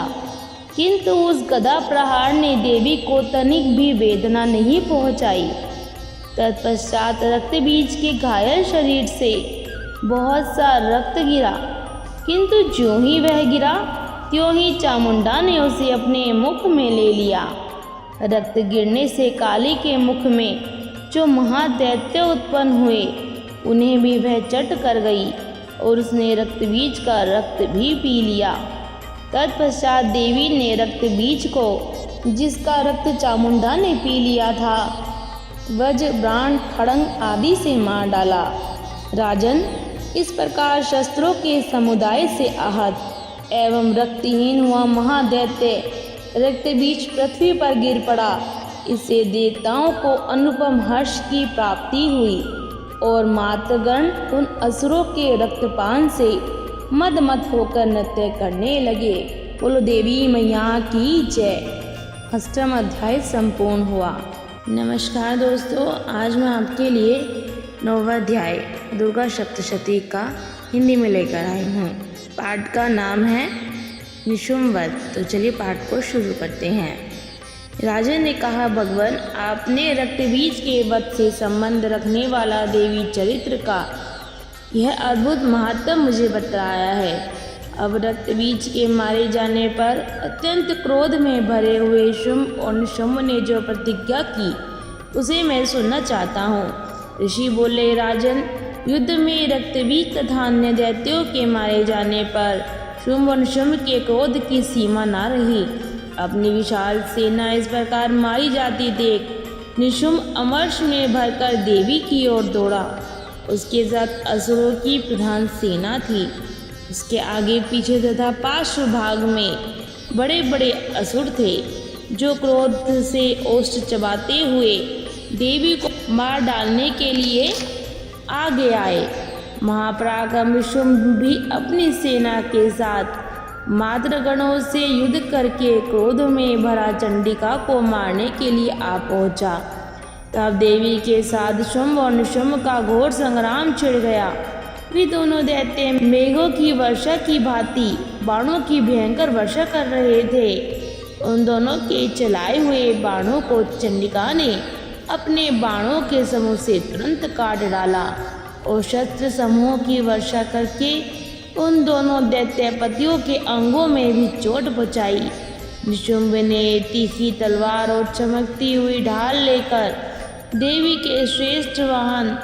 किंतु उस गदा प्रहार ने देवी को तनिक भी वेदना नहीं पहुंचाई। तत्पश्चात रक्त बीज के घायल शरीर से बहुत सा रक्त गिरा, किंतु ज्यों ही वह गिरा त्यों ही चामुंडा ने उसे अपने मुख में ले लिया। रक्त गिरने से काली के मुख में जो महादैत्य उत्पन्न हुए उन्हें भी वह चट कर गई और उसने रक्त बीज का रक्त भी पी लिया। तत्पश्चात देवी ने रक्त बीज को, जिसका रक्त चामुंडा ने पी लिया था, वज्र बाण खड़ंग आदि से मार डाला। राजन, इस प्रकार शस्त्रों के समुदाय से आहत एवं रक्तहीन हुआ महादैत्य रक्त बीज पृथ्वी पर गिर पड़ा। इससे देवताओं को अनुपम हर्ष की प्राप्ति हुई और मातृगण उन असुरों के रक्तपान से मदमत होकर नृत्य करने लगे। बोलो देवी मैया की जय। अष्टम अध्याय संपूर्ण हुआ। नमस्कार दोस्तों, आज मैं आपके लिए 9वां अध्याय दुर्गा सप्तशती का हिंदी में लेकर आई हूँ। पाठ का नाम है निशुम्भ वध। तो चलिए पाठ को शुरू करते हैं। राजा ने कहा, भगवान, आपने रक्तबीज के वध से संबंध रखने वाला देवी चरित्र का यह अद्भुत महत्व मुझे बताया है। अब रक्तबीज के मारे जाने पर अत्यंत क्रोध में भरे हुए शुंभ और निशुम्भ ने जो प्रतिज्ञा की उसे मैं सुनना चाहता हूँ। ऋषि बोले, राजन, युद्ध में रक्तबीज तथा अन्य दैत्यों के मारे जाने पर शुंभ और निशुम्भ के क्रोध की सीमा न रही। अपनी विशाल सेना इस प्रकार मारी जाती देख निशुम्भ अमर्ष में भरकर देवी की ओर दौड़ा। उसके साथ असुरों की प्रधान सेना थी। उसके आगे पीछे तथा पार्श्व भाग में बड़े बड़े असुर थे जो क्रोध से ओष्ठ चबाते हुए देवी को मार डालने के लिए आगे आए। महापराक्रमी शुंभ भी अपनी सेना के साथ मातृगणों से युद्ध करके क्रोध में भरा चंडिका को मारने के लिए आ पहुंचा। तब देवी के साथ शुंभ और निशुम्भ का घोर संग्राम छिड़ गया। वे दोनों दैत्य मेघों की वर्षा की भांति बाणों की भयंकर वर्षा कर रहे थे। उन दोनों के चलाए हुए बाणों को चंडिका ने अपने बाणों के समूह से तुरंत काट डाला और शस्त्र समूहों की वर्षा करके उन दोनों दैत्यपतियों के अंगों में भी चोट पहुंचाई। निशुम्भ ने तीखी तलवार और चमकती हुई ढाल लेकर देवी के श्रेष्ठ वाहन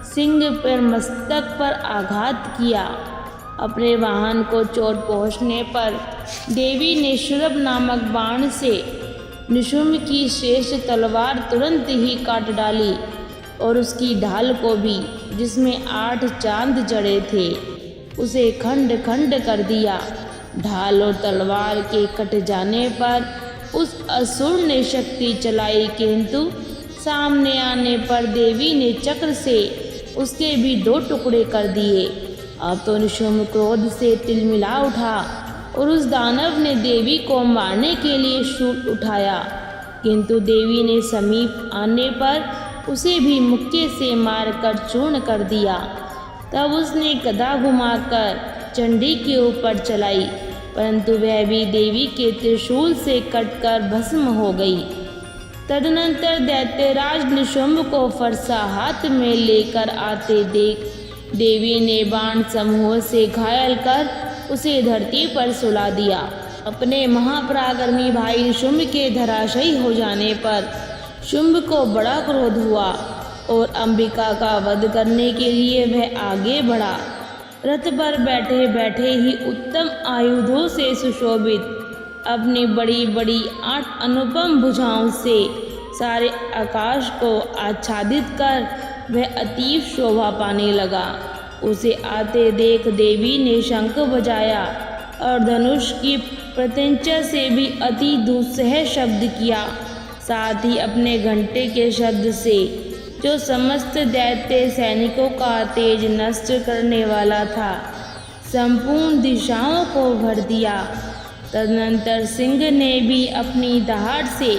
सिंह पर मस्तक पर आघात किया। अपने वाहन को चोट पहुंचने पर देवी ने शूरभ नामक बाण से निशुम्भ की श्रेष्ठ तलवार तुरंत ही काट डाली और उसकी ढाल को भी, जिसमें 8 चांद जड़े थे, उसे खंड खंड कर दिया। ढाल और तलवार के कट जाने पर उस असुर ने शक्ति चलाई, किंतु सामने आने पर देवी ने चक्र से उसके भी 2 टुकड़े कर दिए। अब तो निशुम्भ क्रोध से तिलमिला उठा और उस दानव ने देवी को मारने के लिए शूल उठाया, किंतु देवी ने समीप आने पर उसे भी मुक्के से मारकर चूर्ण कर दिया। तब उसने गदा घुमाकर चंडी के ऊपर चलाई, परंतु वह भी देवी के त्रिशूल से कटकर भस्म हो गई। तदनंतर दैत्यराज निशुम्भ को फरसा हाथ में लेकर आते देख देवी ने बाण समूह से घायल कर उसे धरती पर सुला दिया। अपने महापराक्रमी भाई शुंभ के धराशायी हो जाने पर शुंभ को बड़ा क्रोध हुआ और अंबिका का वध करने के लिए वह आगे बढ़ा। रथ पर बैठे बैठे ही उत्तम आयुधों से सुशोभित अपनी बड़ी बड़ी 8 अनुपम भुजाओं से सारे आकाश को आच्छादित कर वह अतीव शोभा पाने लगा। उसे आते देख देवी ने शंख बजाया और धनुष की प्रत्यंचा से भी अति दुस्सह शब्द किया। साथ ही अपने घंटे के शब्द से, जो समस्त दैत्य सैनिकों का तेज नष्ट करने वाला था, संपूर्ण दिशाओं को भर दिया। तदनंतर सिंह ने भी अपनी दहाड़ से,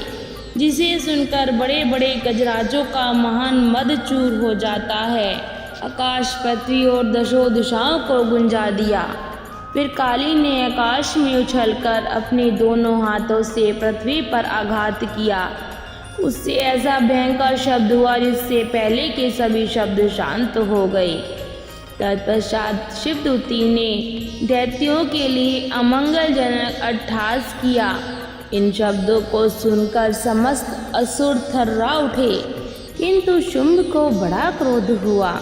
जिसे सुनकर बड़े बड़े गजराजों का महान मद चूर हो जाता है, आकाश, पृथ्वी और दशों दिशाओं को गुंजा दिया। फिर काली ने आकाश में उछलकर अपने दोनों हाथों से पृथ्वी पर आघात किया। उससे ऐसा भयंकर शब्द हुआ जिससे पहले के सभी शब्द शांत हो गए। तत्पश्चात शिवदूती ने दैत्यों के लिए अमंगलजनक अट्टहास किया। इन शब्दों को सुनकर समस्त असुर थर्रा उठे, किंतु शुंभ को बड़ा क्रोध हुआ।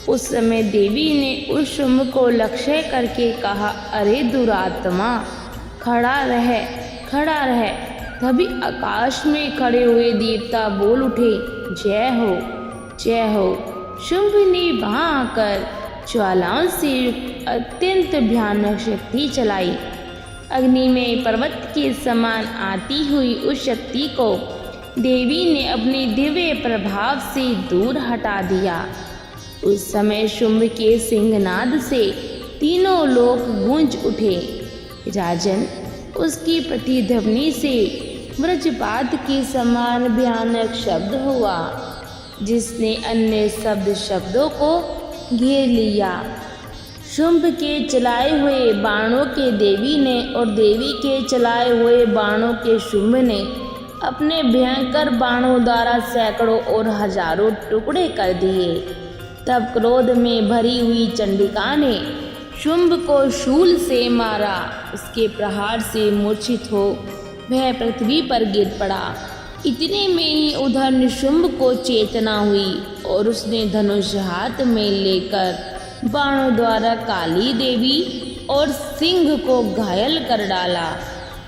उस समय देवी ने उस शुंभ को लक्ष्य करके कहा, अरे दुरात्मा, खड़ा रह, खड़ा रह। तभी आकाश में खड़े हुए देवता बोल उठे, जय हो, जय हो। शुंभ ने वहां आकर ज्वालाओं से अत्यंत भयानक शक्ति चलाई। अग्नि में पर्वत के समान आती हुई उस शक्ति को देवी ने अपने दिव्य प्रभाव से दूर हटा दिया। उस समय शुंभ के सिंहनाद से तीनों लोक गूंज उठे। राजन, उसकी प्रतिध्वनि से वज्रपात के समान भयानक शब्द हुआ, जिसने अन्य शब्दों को घेर लिया। शुंभ के चलाए हुए बाणों के देवी ने और देवी के चलाए हुए बाणों के शुंभ ने अपने भयंकर बाणों द्वारा सैकड़ों और हजारों टुकड़े कर दिए। तब क्रोध में भरी हुई चंडिका ने शुंभ को शूल से मारा। उसके प्रहार से मूर्छित हो वह पृथ्वी पर गिर पड़ा। इतने में ही उधर निशुंभ को चेतना हुई और उसने धनुष हाथ में लेकर बाणों द्वारा काली देवी और सिंह को घायल कर डाला।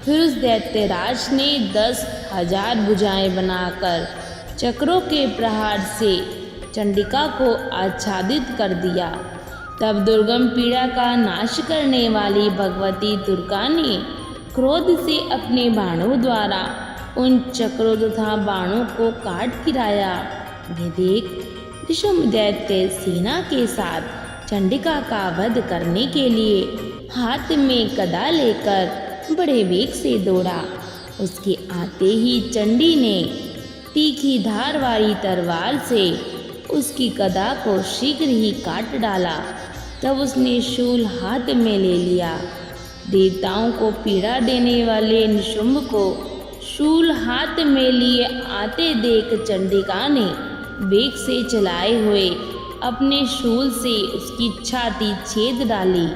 फिर उस दैत्यराज ने 10,000 भुजाएं बनाकर चक्रों के प्रहार से चंडिका को आच्छादित कर दिया। तब दुर्गम पीड़ा का नाश करने वाली भगवती दुर्गा ने क्रोध से अपने बाणों द्वारा उन चक्रों तथा बाणों को काट गिराया। ये देख निशुंभ दैत्य सेना के साथ चंडिका का वध करने के लिए हाथ में गदा लेकर बड़े वेग से दौड़ा। उसके आते ही चंडी ने तीखी धार वाली तलवार से उसकी गदा को शीघ्र ही काट डाला। तब उसने शूल हाथ में ले लिया। देवताओं को पीड़ा देने वाले निशुंभ को शूल हाथ में लिए आते देख चंडिका ने वेग से चलाए हुए अपने शूल से उसकी छाती छेद डाली।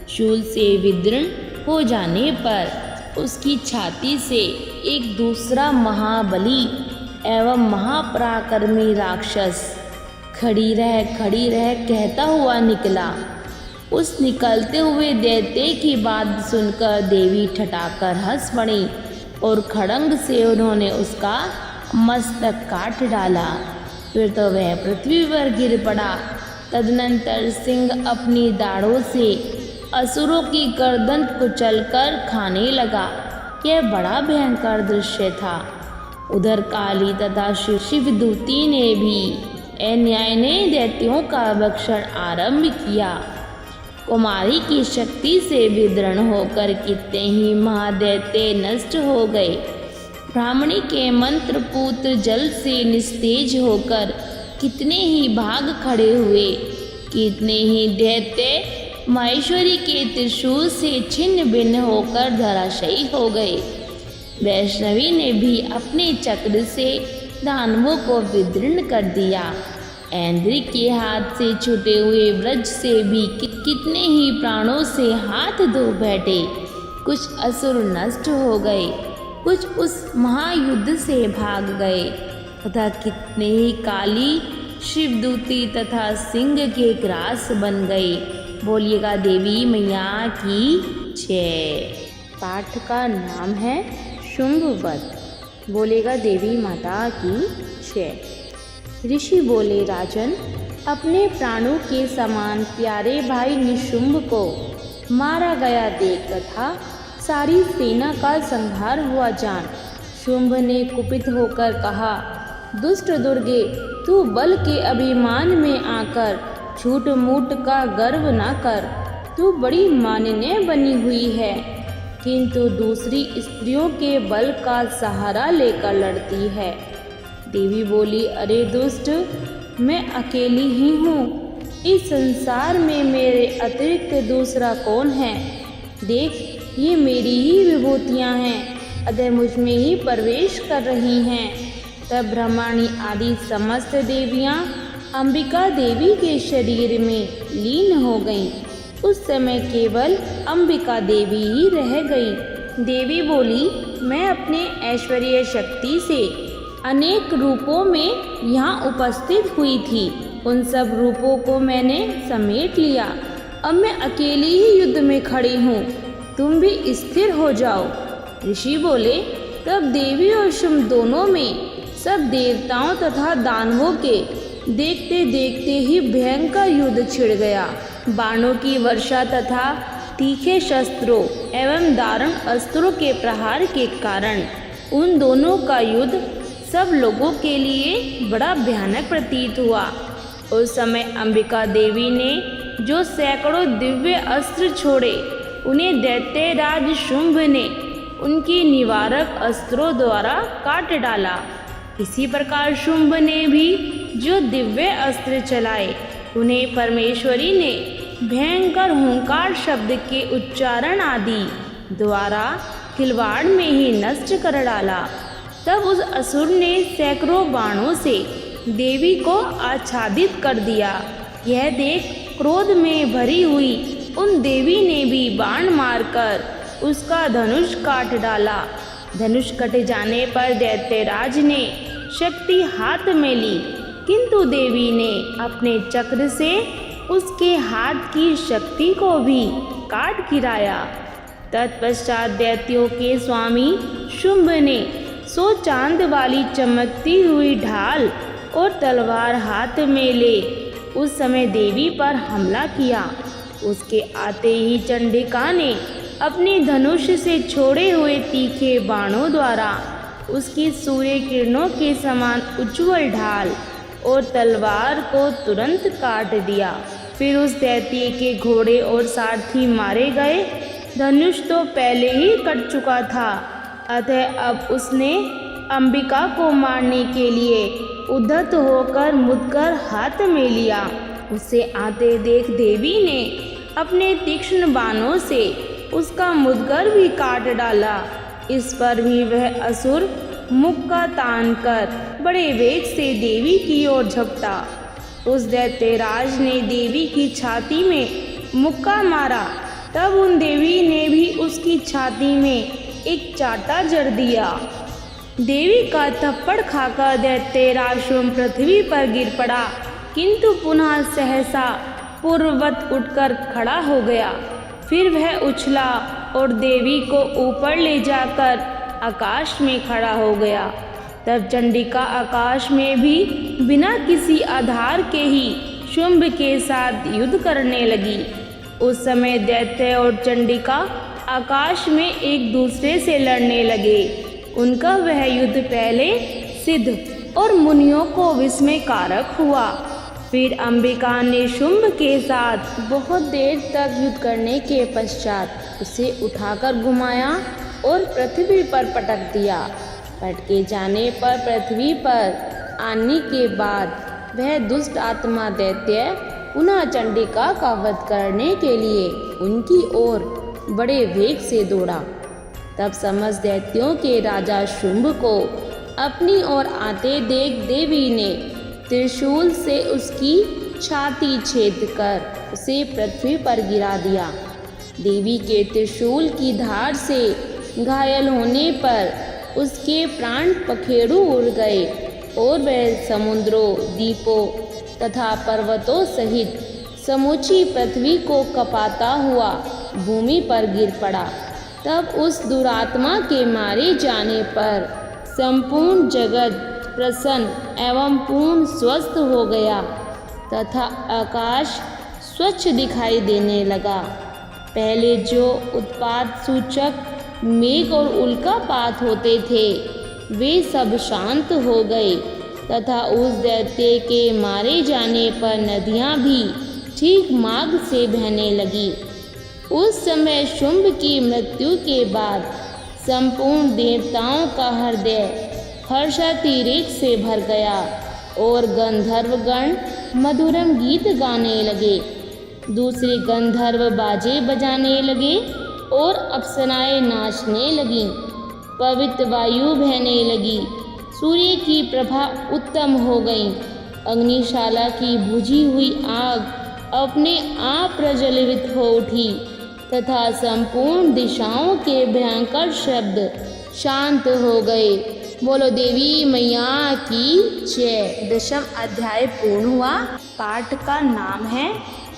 शूल से विदीर्ण हो जाने पर उसकी छाती से एक दूसरा महाबली एवं महापराक्रमी राक्षस खड़ी रह कहता हुआ निकला। उस निकलते हुए दैत्य की बात सुनकर देवी ठठाकर हंस पड़ी और खड़ंग से उन्होंने उसका मस्तक काट डाला। फिर तो वह पृथ्वी पर गिर पड़ा। तदनंतर सिंह अपनी दाढ़ों से असुरों की गर्दन कुचलकर खाने लगा। यह बड़ा भयंकर दृश्य था। उधर काली तथा शिवदूती ने भी अन्याय ने दैत्यों का भक्षण आरंभ किया। कुमारी की शक्ति से विदीर्ण होकर कितने ही महादैत्य नष्ट हो गए। ब्राह्मणी के मंत्र पुत्र जल से निस्तेज होकर कितने ही भाग खड़े हुए। कितने ही दैत्य माहेश्वरी के त्रिशूल से छिन्न भिन्न होकर धराशायी हो गए। वैष्णवी ने भी अपने चक्र से दानवों को विदीर्ण कर दिया। ऐन्द्री के हाथ से छूटे हुए वज्र से भी कितने ही प्राणों से हाथ धो बैठे। कुछ असुर नष्ट हो गए, कुछ उस महायुद्ध से भाग गए तथा कितने ही काली शिवदूती तथा सिंह के ग्रास बन गए। बोलिएगा देवी मैया की जय। पाठ का नाम है शुंभवध। बोलेगा देवी माता की जय। ऋषि बोले, राजन, अपने प्राणों के समान प्यारे भाई निशुंभ को मारा गया देख तथा सारी सेना का संहार हुआ जान शुंभ ने कुपित होकर कहा, दुष्ट दुर्गे, तू बल के अभिमान में आकर झूठ मूठ का गर्व न कर। तू बड़ी माननीय बनी हुई है, किंतु दूसरी स्त्रियों के बल का सहारा लेकर लड़ती है। देवी बोली, अरे दुष्ट, मैं अकेली ही हूँ। इस संसार में मेरे अतिरिक्त दूसरा कौन है? देख, ये मेरी ही विभूतियाँ हैं, अतः मुझ में ही प्रवेश कर रही हैं। तब ब्रह्माणी आदि समस्त देवियाँ अंबिका देवी के शरीर में लीन हो गईं। उस समय केवल अंबिका देवी ही रह गई। देवी बोली, मैं अपने ऐश्वर्य शक्ति से अनेक रूपों में यहाँ उपस्थित हुई थी। उन सब रूपों को मैंने समेट लिया। अब मैं अकेली ही युद्ध में खड़ी हूँ, तुम भी स्थिर हो जाओ। ऋषि बोले, तब देवी और शुंभ दोनों में सब देवताओं तथा दानवों के देखते देखते ही भयंकर युद्ध छिड़ गया। बाणों की वर्षा तथा तीखे शस्त्रों एवं दारुण अस्त्रों के प्रहार के कारण उन दोनों का युद्ध सब लोगों के लिए बड़ा भयानक प्रतीत हुआ। उस समय अंबिका देवी ने जो सैकड़ों दिव्य अस्त्र छोड़े, उन्हें दैत्यराज शुंभ ने उनकी निवारक अस्त्रों द्वारा काट डाला। इसी प्रकार शुंभ ने भी जो दिव्य अस्त्र चलाए, उन्हें परमेश्वरी ने भयंकर हुंकार शब्द के उच्चारण आदि द्वारा खिलवाड़ में ही नष्ट कर डाला। तब उस असुर ने सैकड़ों बाणों से देवी को आच्छादित कर दिया। यह देख क्रोध में भरी हुई उन देवी ने भी बाण मारकर उसका धनुष काट डाला। धनुष कट जाने पर दैत्यराज ने शक्ति हाथ में ली, किंतु देवी ने अपने चक्र से उसके हाथ की शक्ति को भी काट गिराया। तत्पश्चात दैत्यों के स्वामी शुंभ ने 100 चांद वाली चमकती हुई ढाल और तलवार हाथ में ले उस समय देवी पर हमला किया। उसके आते ही चंडिका ने अपने धनुष से छोड़े हुए तीखे बाणों द्वारा उसकी सूर्य किरणों के समान उज्ज्वल ढाल और तलवार को तुरंत काट दिया। फिर उस दैत्य के घोड़े और सारथी मारे गए। धनुष तो पहले ही कट चुका था, अतः अब उसने अंबिका को मारने के लिए उद्धत होकर मुदगर हाथ में लिया। उसे आते देख देवी ने अपने तीक्ष्ण बाणों से उसका मुदगर भी काट डाला। इस पर भी वह असुर मुक्का तान कर बड़े वेग से देवी की ओर झपटा। उस दैत्यराज ने देवी की छाती में मुक्का मारा। तब उन देवी ने भी उसकी छाती में एक चाटा जड़ दिया। देवी का थप्पड़ खाकर दैत्यराज शुंभ पृथ्वी पर गिर पड़ा, किंतु पुनः सहसा पूर्ववत उठकर खड़ा हो गया। फिर वह उछला और देवी को ऊपर ले जाकर आकाश में खड़ा हो गया। तब चंडिका आकाश में भी बिना किसी आधार के ही शुंभ के साथ युद्ध करने लगी। उस समय दैत्य और चंडिका आकाश में एक दूसरे से लड़ने लगे। उनका वह युद्ध पहले सिद्ध और मुनियों को विस्मयकारक हुआ। फिर अंबिका ने शुंभ के साथ बहुत देर तक युद्ध करने के पश्चात उसे उठाकर घुमाया और पृथ्वी पर पटक दिया। पटके जाने पर पृथ्वी पर आने के बाद वह दुष्ट आत्मा दैत्य पुनः चंडिका का वध करने के लिए उनकी ओर बड़े वेग से दौड़ा। तब समस्त दैत्यों के राजा शुंभ को अपनी ओर आते देख देवी ने त्रिशूल से उसकी छाती छेद कर उसे पृथ्वी पर गिरा दिया। देवी के त्रिशूल की धार से घायल होने पर उसके प्राण पखेरु उड़ गए और वह समुद्रों, द्वीपों तथा पर्वतों सहित समूची पृथ्वी को कपाता हुआ भूमि पर गिर पड़ा। तब उस दुरात्मा के मारे जाने पर संपूर्ण जगत प्रसन्न एवं पूर्ण स्वस्थ हो गया तथा आकाश स्वच्छ दिखाई देने लगा। पहले जो उत्पात सूचक मेघ और उल्कापात होते थे वे सब शांत हो गए तथा उस दैत्य के मारे जाने पर नदियाँ भी ठीक मार्ग से बहने लगी। उस समय शुंभ की मृत्यु के बाद संपूर्ण देवताओं का हृदय हर्षातिरेक से भर गया और गंधर्वगण मधुरम गीत गाने लगे। दूसरे गंधर्व बाजे बजाने लगे और अप्सराएं नाचने लगीं। पवित्र वायु बहने लगी। सूर्य की प्रभा उत्तम हो गई। अग्निशाला की बुझी हुई आग अपने आप प्रज्वलित हो उठी तथा संपूर्ण दिशाओं के भयंकर शब्द शांत हो गए। बोलो देवी मैया की जय। 10वां अध्याय पूर्ण हुआ। पाठ का नाम है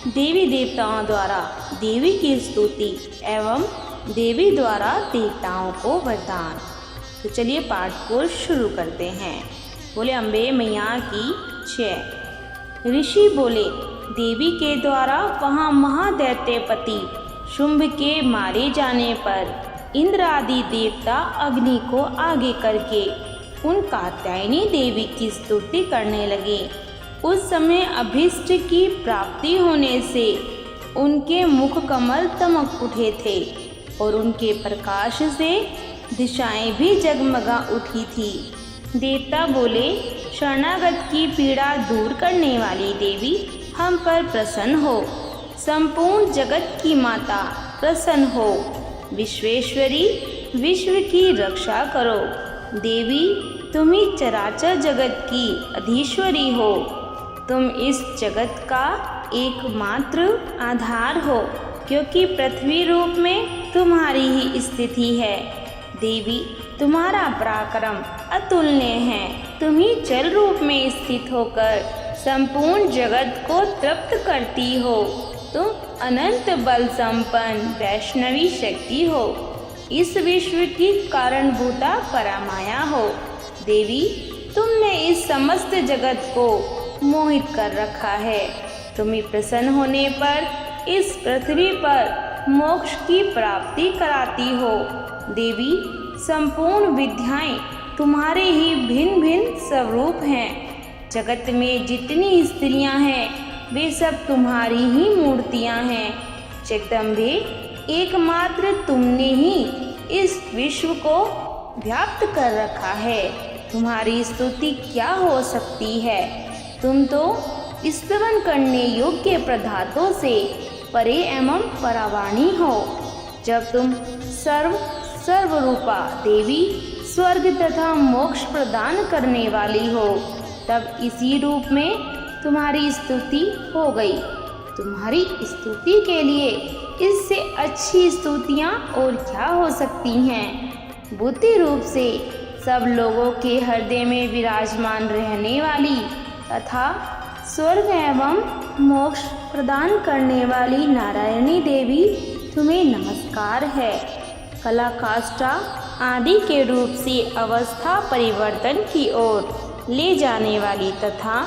देवी देवताओं द्वारा देवी की स्तुति एवं देवी द्वारा देवताओं को वरदान। तो चलिए पाठ को शुरू करते हैं। बोले अम्बे मैया की जय। ऋषि बोले देवी के द्वारा वहाँ महादैत्यपति शुंभ के मारे जाने पर इंद्र आदि देवता अग्नि को आगे करके उन कात्यायनी देवी की स्तुति करने लगे। उस समय अभीष्ट की प्राप्ति होने से उनके मुख कमल चमक उठे थे और उनके प्रकाश से दिशाएं भी जगमगा उठी थी। देवता बोले शरणागत की पीड़ा दूर करने वाली देवी हम पर प्रसन्न हो। संपूर्ण जगत की माता प्रसन्न हो। विश्वेश्वरी विश्व की रक्षा करो। देवी तुम ही चराचर जगत की अधीश्वरी हो। तुम इस जगत का एकमात्र आधार हो क्योंकि पृथ्वी रूप में तुम्हारी ही स्थिति है। देवी तुम्हारा पराक्रम अतुलनीय है। तुम ही जल रूप में स्थित होकर संपूर्ण जगत को तृप्त करती हो। तुम अनंत बल संपन्न वैष्णवी शक्ति हो। इस विश्व की कारणभूता परमाया हो। देवी तुमने इस समस्त जगत को मोहित कर रखा है। तुम्हें प्रसन्न होने पर इस पृथ्वी पर मोक्ष की प्राप्ति कराती हो। देवी संपूर्ण विद्याएं तुम्हारे ही भिन्न भिन्न स्वरूप हैं। जगत में जितनी स्त्रियां हैं वे सब तुम्हारी ही मूर्तियां हैं। जगदम्बे एकमात्र तुमने ही इस विश्व को व्याप्त कर रखा है। तुम्हारी स्तुति क्या हो सकती है। तुम तो स्तवन करने योग्य पदार्थों से परे एवं परावाणी हो। जब तुम सर्वरूपा देवी स्वर्ग तथा मोक्ष प्रदान करने वाली हो तब इसी रूप में तुम्हारी स्तुति हो गई। तुम्हारी स्तुति के लिए इससे अच्छी स्तुतियाँ और क्या हो सकती हैं। बुद्धि रूप से सब लोगों के हृदय में विराजमान रहने वाली तथा स्वर्ग एवं मोक्ष प्रदान करने वाली नारायणी देवी तुम्हें नमस्कार है। कला काष्ठा आदि के रूप से अवस्था परिवर्तन की ओर ले जाने वाली तथा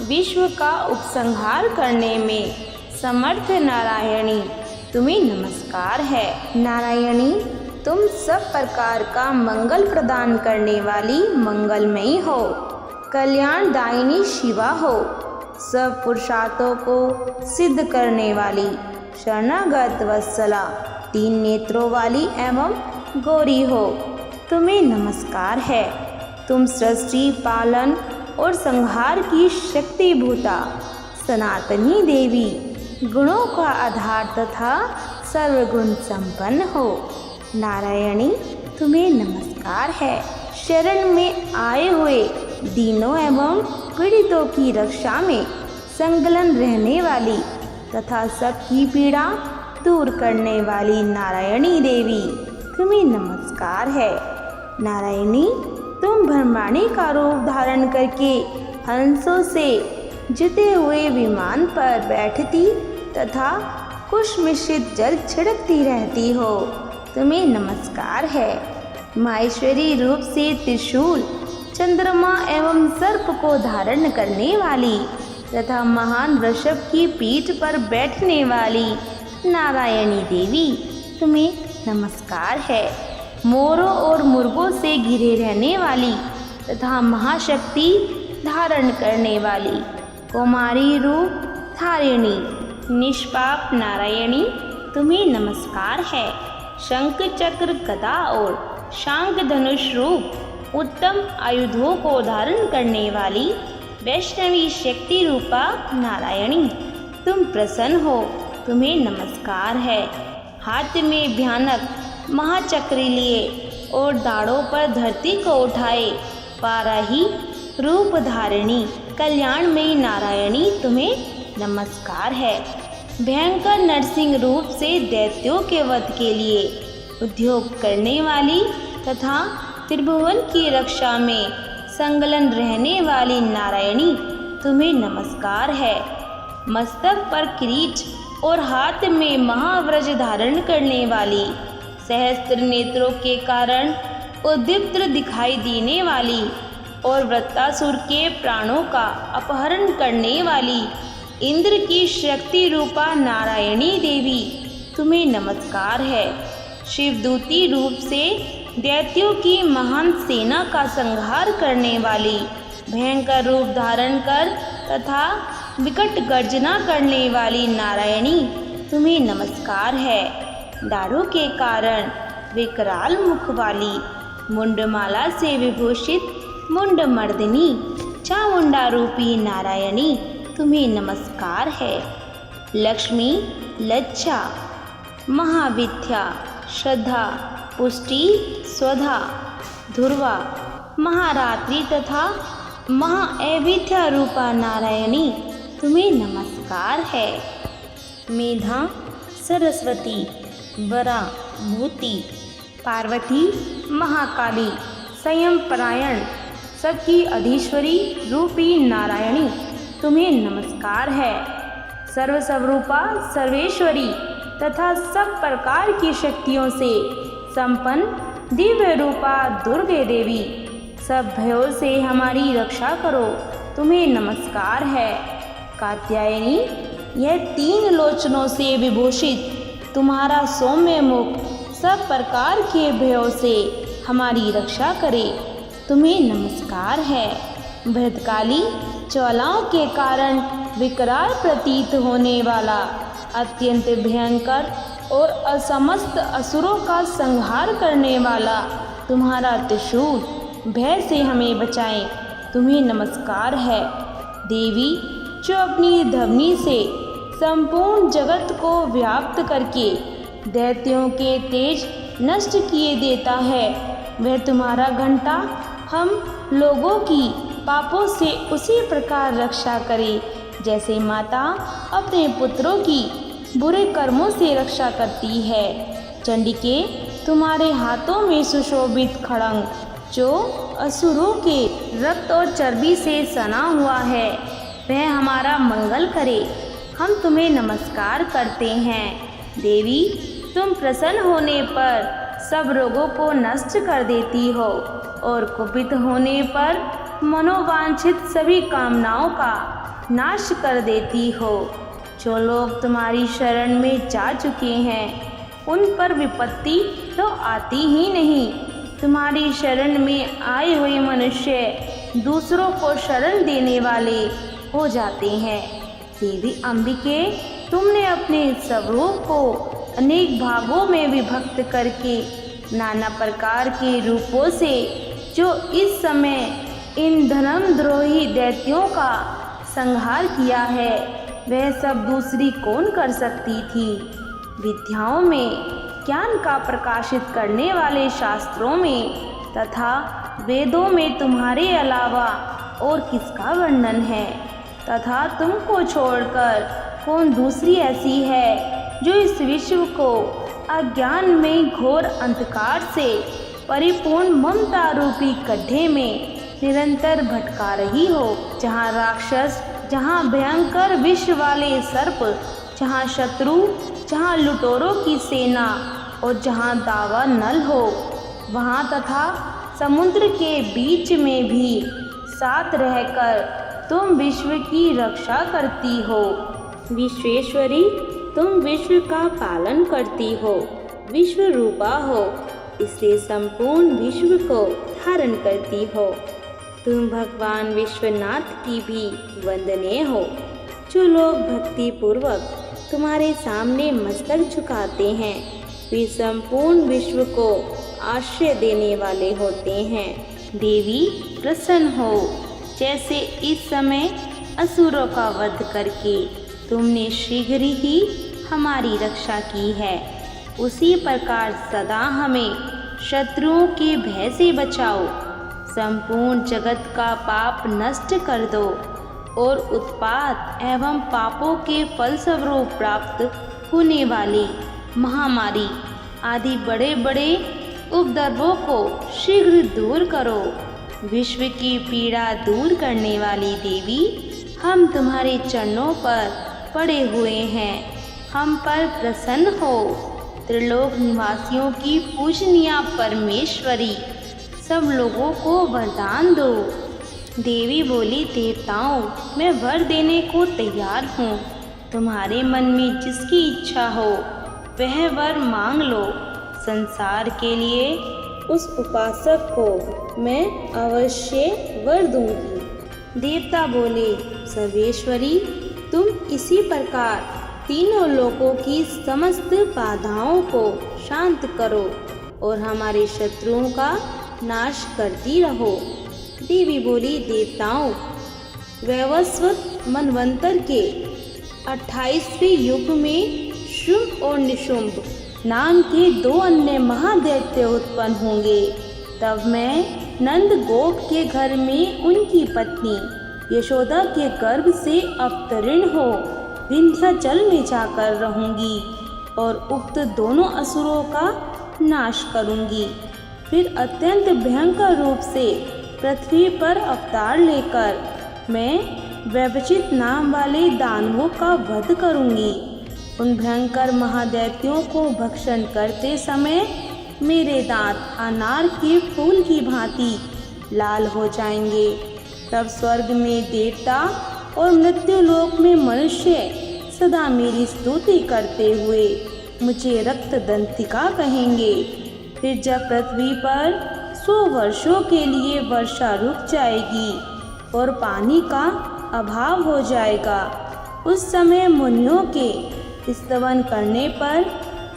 विश्व का उपसंहार करने में समर्थ नारायणी तुम्हें नमस्कार है। नारायणी तुम सब प्रकार का मंगल प्रदान करने वाली मंगलमयी हो। कल्याणदायिनी शिवा हो। सब पुरुषार्थों को सिद्ध करने वाली शरणागत वत्सला 3 नेत्रों वाली एवं गौरी हो। तुम्हें नमस्कार है। तुम सृष्टि पालन और संहार की शक्तिभूता सनातनी देवी गुणों का आधार तथा सर्वगुण संपन्न हो। नारायणी तुम्हें नमस्कार है। शरण में आए हुए दीनों एवं पीड़ितों की रक्षा में संलग्न रहने वाली तथा सबकी पीड़ा दूर करने वाली नारायणी देवी तुम्हें नमस्कार है। नारायणी तुम ब्रह्माणी का रूप धारण करके हंसों से जुते हुए विमान पर बैठती तथा कुश मिश्रित जल छिड़कती रहती हो। तुम्हें नमस्कार है। माहेश्वरी रूप से त्रिशूल चंद्रमा एवं सर्प को धारण करने वाली तथा महान वृषभ की पीठ पर बैठने वाली नारायणी देवी तुम्हें नमस्कार है। मोरों और मुर्गों से घिरे रहने वाली तथा महाशक्ति धारण करने वाली कुमारी रूप धारिणी निष्पाप नारायणी तुम्हें नमस्कार है। शंख चक्र गदा और शांग धनुष रूप उत्तम आयुधों को धारण करने वाली वैष्णवी शक्ति रूपा नारायणी, तुम प्रसन्न हो, तुम्हें नमस्कार है। हाथ में भयानक महाचक्र लिए और दाढ़ों पर धरती को उठाए वाराही रूप धारिणी कल्याणमयी नारायणी, तुम्हें नमस्कार है। भयंकर नरसिंह रूप से दैत्यों के वध के लिए उद्योग करने वाली तथा त्रिभुवन की रक्षा में संलग्न रहने वाली नारायणी, तुम्हें नमस्कार है। मस्तक पर किरीट और हाथ में महाव्रज धारण करने वाली, सहस्त्र नेत्रों के कारण उद्दीप्त दिखाई देने वाली और वृत्तासुर के प्राणों का अपहरण करने वाली इंद्र की शक्ति रूपा नारायणी देवी, तुम्हें नमस्कार है। शिवदूती रूप से दैत्यों की महान सेना का संहार करने वाली, भयंकर रूप धारण कर तथा विकट गर्जना करने वाली नारायणी, तुम्हें नमस्कार है। दाढ़ों के कारण विकराल मुख वाली, मुंडमाला से विभूषित मुंडमर्दिनी चामुंडा रूपी नारायणी, तुम्हें नमस्कार है। लक्ष्मी, लज्जा, महाविद्या, श्रद्धा, पुष्टि, स्वधा, ध्रुवा, महारात्रि तथा महाऐविद्या रूपा नारायणी, तुम्हें नमस्कार है। मेधा, सरस्वती, वरा, भूति, पार्वती, महाकाली, संयम परायण, सबकी अधीश्वरी रूपी नारायणी, तुम्हें नमस्कार है। सर्वस्वरूपा सर्वेश्वरी तथा सब प्रकार की शक्तियों से संपन्न दिव्य रूपा दुर्गे देवी, सब भयों से हमारी रक्षा करो, तुम्हें नमस्कार है। कात्यायनी, यह 3 लोचनों से विभूषित तुम्हारा सौम्य मुख सब प्रकार के भयों से हमारी रक्षा करे, तुम्हें नमस्कार है। भद्रकाली, ज्वालाओं के कारण विकराल प्रतीत होने वाला अत्यंत भयंकर और असमस्त असुरों का संहार करने वाला तुम्हारा त्रिशूल भय से हमें बचाएं, तुम्हें नमस्कार है। देवी, जो अपनी धवनी से संपूर्ण जगत को व्याप्त करके दैत्यों के तेज नष्ट किए देता है, वह तुम्हारा घंटा हम लोगों की पापों से उसी प्रकार रक्षा करे जैसे माता अपने पुत्रों की बुरे कर्मों से रक्षा करती है। चंडिके, तुम्हारे हाथों में सुशोभित खड़ंग जो असुरों के रक्त और चर्बी से सना हुआ है, वह हमारा मंगल करे, हम तुम्हें नमस्कार करते हैं। देवी, तुम प्रसन्न होने पर सब रोगों को नष्ट कर देती हो और कुपित होने पर मनोवांछित सभी कामनाओं का नाश कर देती हो। जो लोग तुम्हारी शरण में जा चुके हैं, उन पर विपत्ति तो आती ही नहीं। तुम्हारी शरण में आए हुए मनुष्य दूसरों को शरण देने वाले हो जाते हैं। देवी अंबिके, तुमने अपने स्वरूप को अनेक भागों में विभक्त करके नाना प्रकार के रूपों से जो इस समय इन धर्मद्रोही दैत्यों का संहार किया है, वह सब दूसरी कौन कर सकती थी। विद्याओं में, ज्ञान का प्रकाशित करने वाले शास्त्रों में तथा वेदों में तुम्हारे अलावा और किसका वर्णन है, तथा तुमको छोड़कर कौन दूसरी ऐसी है जो इस विश्व को अज्ञान में घोर अंधकार से परिपूर्ण ममता रूपी गड्ढे में निरंतर भटका रही हो। जहाँ राक्षस, जहाँ भयंकर विष वाले सर्प, जहाँ शत्रु, जहाँ लुटेरों की सेना और जहाँ दावा नल हो, वहाँ तथा समुद्र के बीच में भी साथ रहकर तुम विश्व की रक्षा करती हो। विश्वेश्वरी, तुम विश्व का पालन करती हो, विश्व रूपा हो, इसलिए संपूर्ण विश्व को धारण करती हो। तुम भगवान विश्वनाथ की भी वंदनीय हो। जो लोग भक्ति पूर्वक तुम्हारे सामने मस्तक झुकाते हैं। वे संपूर्ण विश्व को आश्रय देने वाले होते हैं। देवी प्रसन्न हो, जैसे इस समय असुरों का वध करके तुमने शीघ्र ही हमारी रक्षा की है, उसी प्रकार सदा हमें शत्रुओं के भय से बचाओ। संपूर्ण जगत का पाप नष्ट कर दो और उत्पात एवं पापों के फलस्वरूप प्राप्त होने वाली महामारी आदि बड़े बड़े उपद्रवों को शीघ्र दूर करो। विश्व की पीड़ा दूर करने वाली देवी, हम तुम्हारे चरणों पर पड़े हुए हैं, हम पर प्रसन्न हो। त्रिलोक निवासियों की पूजनीय परमेश्वरी, सब लोगों को वरदान दो। देवी बोली, देवताओं, मैं वर देने को तैयार हूँ। तुम्हारे मन में जिसकी इच्छा हो वह वर मांग लो। संसार के लिए उस उपासक को मैं अवश्य वर दूंगी। देवता बोले, सर्वेश्वरी, तुम इसी प्रकार तीनों लोकों की समस्त बाधाओं को शांत करो और हमारे शत्रुओं का नाश करती रहो। देवी बोली, देवताओं, वैवस्वत मनवंतर के 28वें युग में शुंभ और निशुंभ नाम के 2 अन्य महादैत्य उत्पन्न होंगे। तब मैं नंद गोप के घर में उनकी पत्नी यशोदा के गर्भ से अवतरण हो विंध्याचल में जाकर रहूंगी और उक्त दोनों असुरों का नाश करूंगी। फिर अत्यंत भयंकर रूप से पृथ्वी पर अवतार लेकर मैं व्यवचित नाम वाले दानवों का वध करूंगी। उन भयंकर महादैत्यों को भक्षण करते समय मेरे दांत अनार के फूल की भांति लाल हो जाएंगे। तब स्वर्ग में देवता और मृत्युलोक में मनुष्य सदा मेरी स्तुति करते हुए मुझे रक्त दंतिका कहेंगे। फिर जब पृथ्वी पर 100 वर्षों के लिए वर्षा रुक जाएगी और पानी का अभाव हो जाएगा, उस समय मुनियों के स्तवन करने पर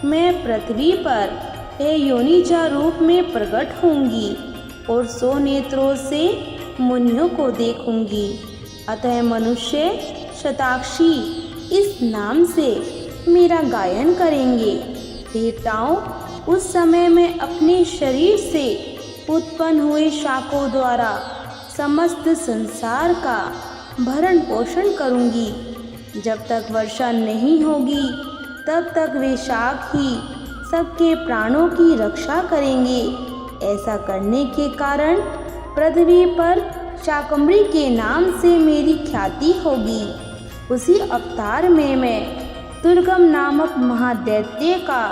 मैं पृथ्वी पर योनिजा रूप में प्रकट होंगी और 100 नेत्रों से मुनियों को देखूंगी। अतः मनुष्य शताक्षी इस नाम से मेरा गायन करेंगे। देवताओं, उस समय मैं अपने शरीर से उत्पन्न हुए शाकों द्वारा समस्त संसार का भरण पोषण करूंगी। जब तक वर्षा नहीं होगी तब तक वे शाक ही सबके प्राणों की रक्षा करेंगे। ऐसा करने के कारण पृथ्वी पर शाकंभरी के नाम से मेरी ख्याति होगी। उसी अवतार में मैं दुर्गम नामक महादैत्य का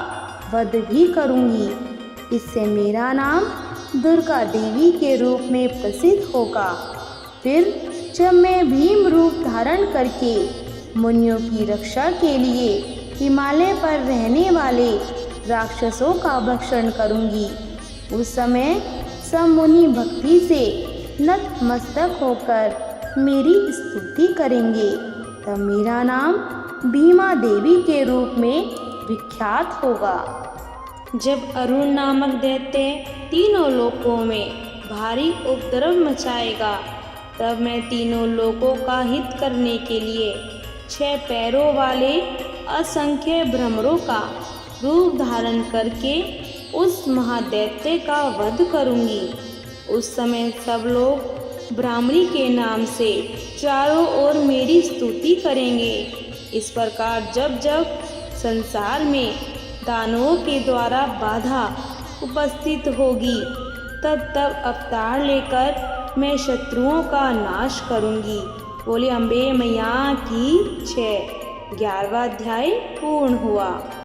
वध भी करूंगी। इससे मेरा नाम दुर्गा देवी के रूप में प्रसिद्ध होगा। फिर जब मैं भीम रूप धारण करके मुनियों की रक्षा के लिए हिमालय पर रहने वाले राक्षसों का भक्षण करूंगी, उस समय सब मुनि भक्ति से नतमस्तक होकर मेरी स्तुति करेंगे। तब मेरा नाम भीमा देवी के रूप में विख्यात होगा। जब अरुण नामक दैत्य तीनों लोकों में भारी उपद्रव मचाएगा, तब मैं तीनों लोकों का हित करने के लिए 6 पैरों वाले असंख्य भ्रमरों का रूप धारण करके उस महादैत्य का वध करूंगी। उस समय सब लोग ब्राह्मणी के नाम से चारों ओर मेरी स्तुति करेंगे। इस प्रकार जब जब संसार में दानवों के द्वारा बाधा उपस्थित होगी, तब तब अवतार लेकर मैं शत्रुओं का नाश करूंगी। बोले अम्बे मैया की जय। 11वां अध्याय पूर्ण हुआ।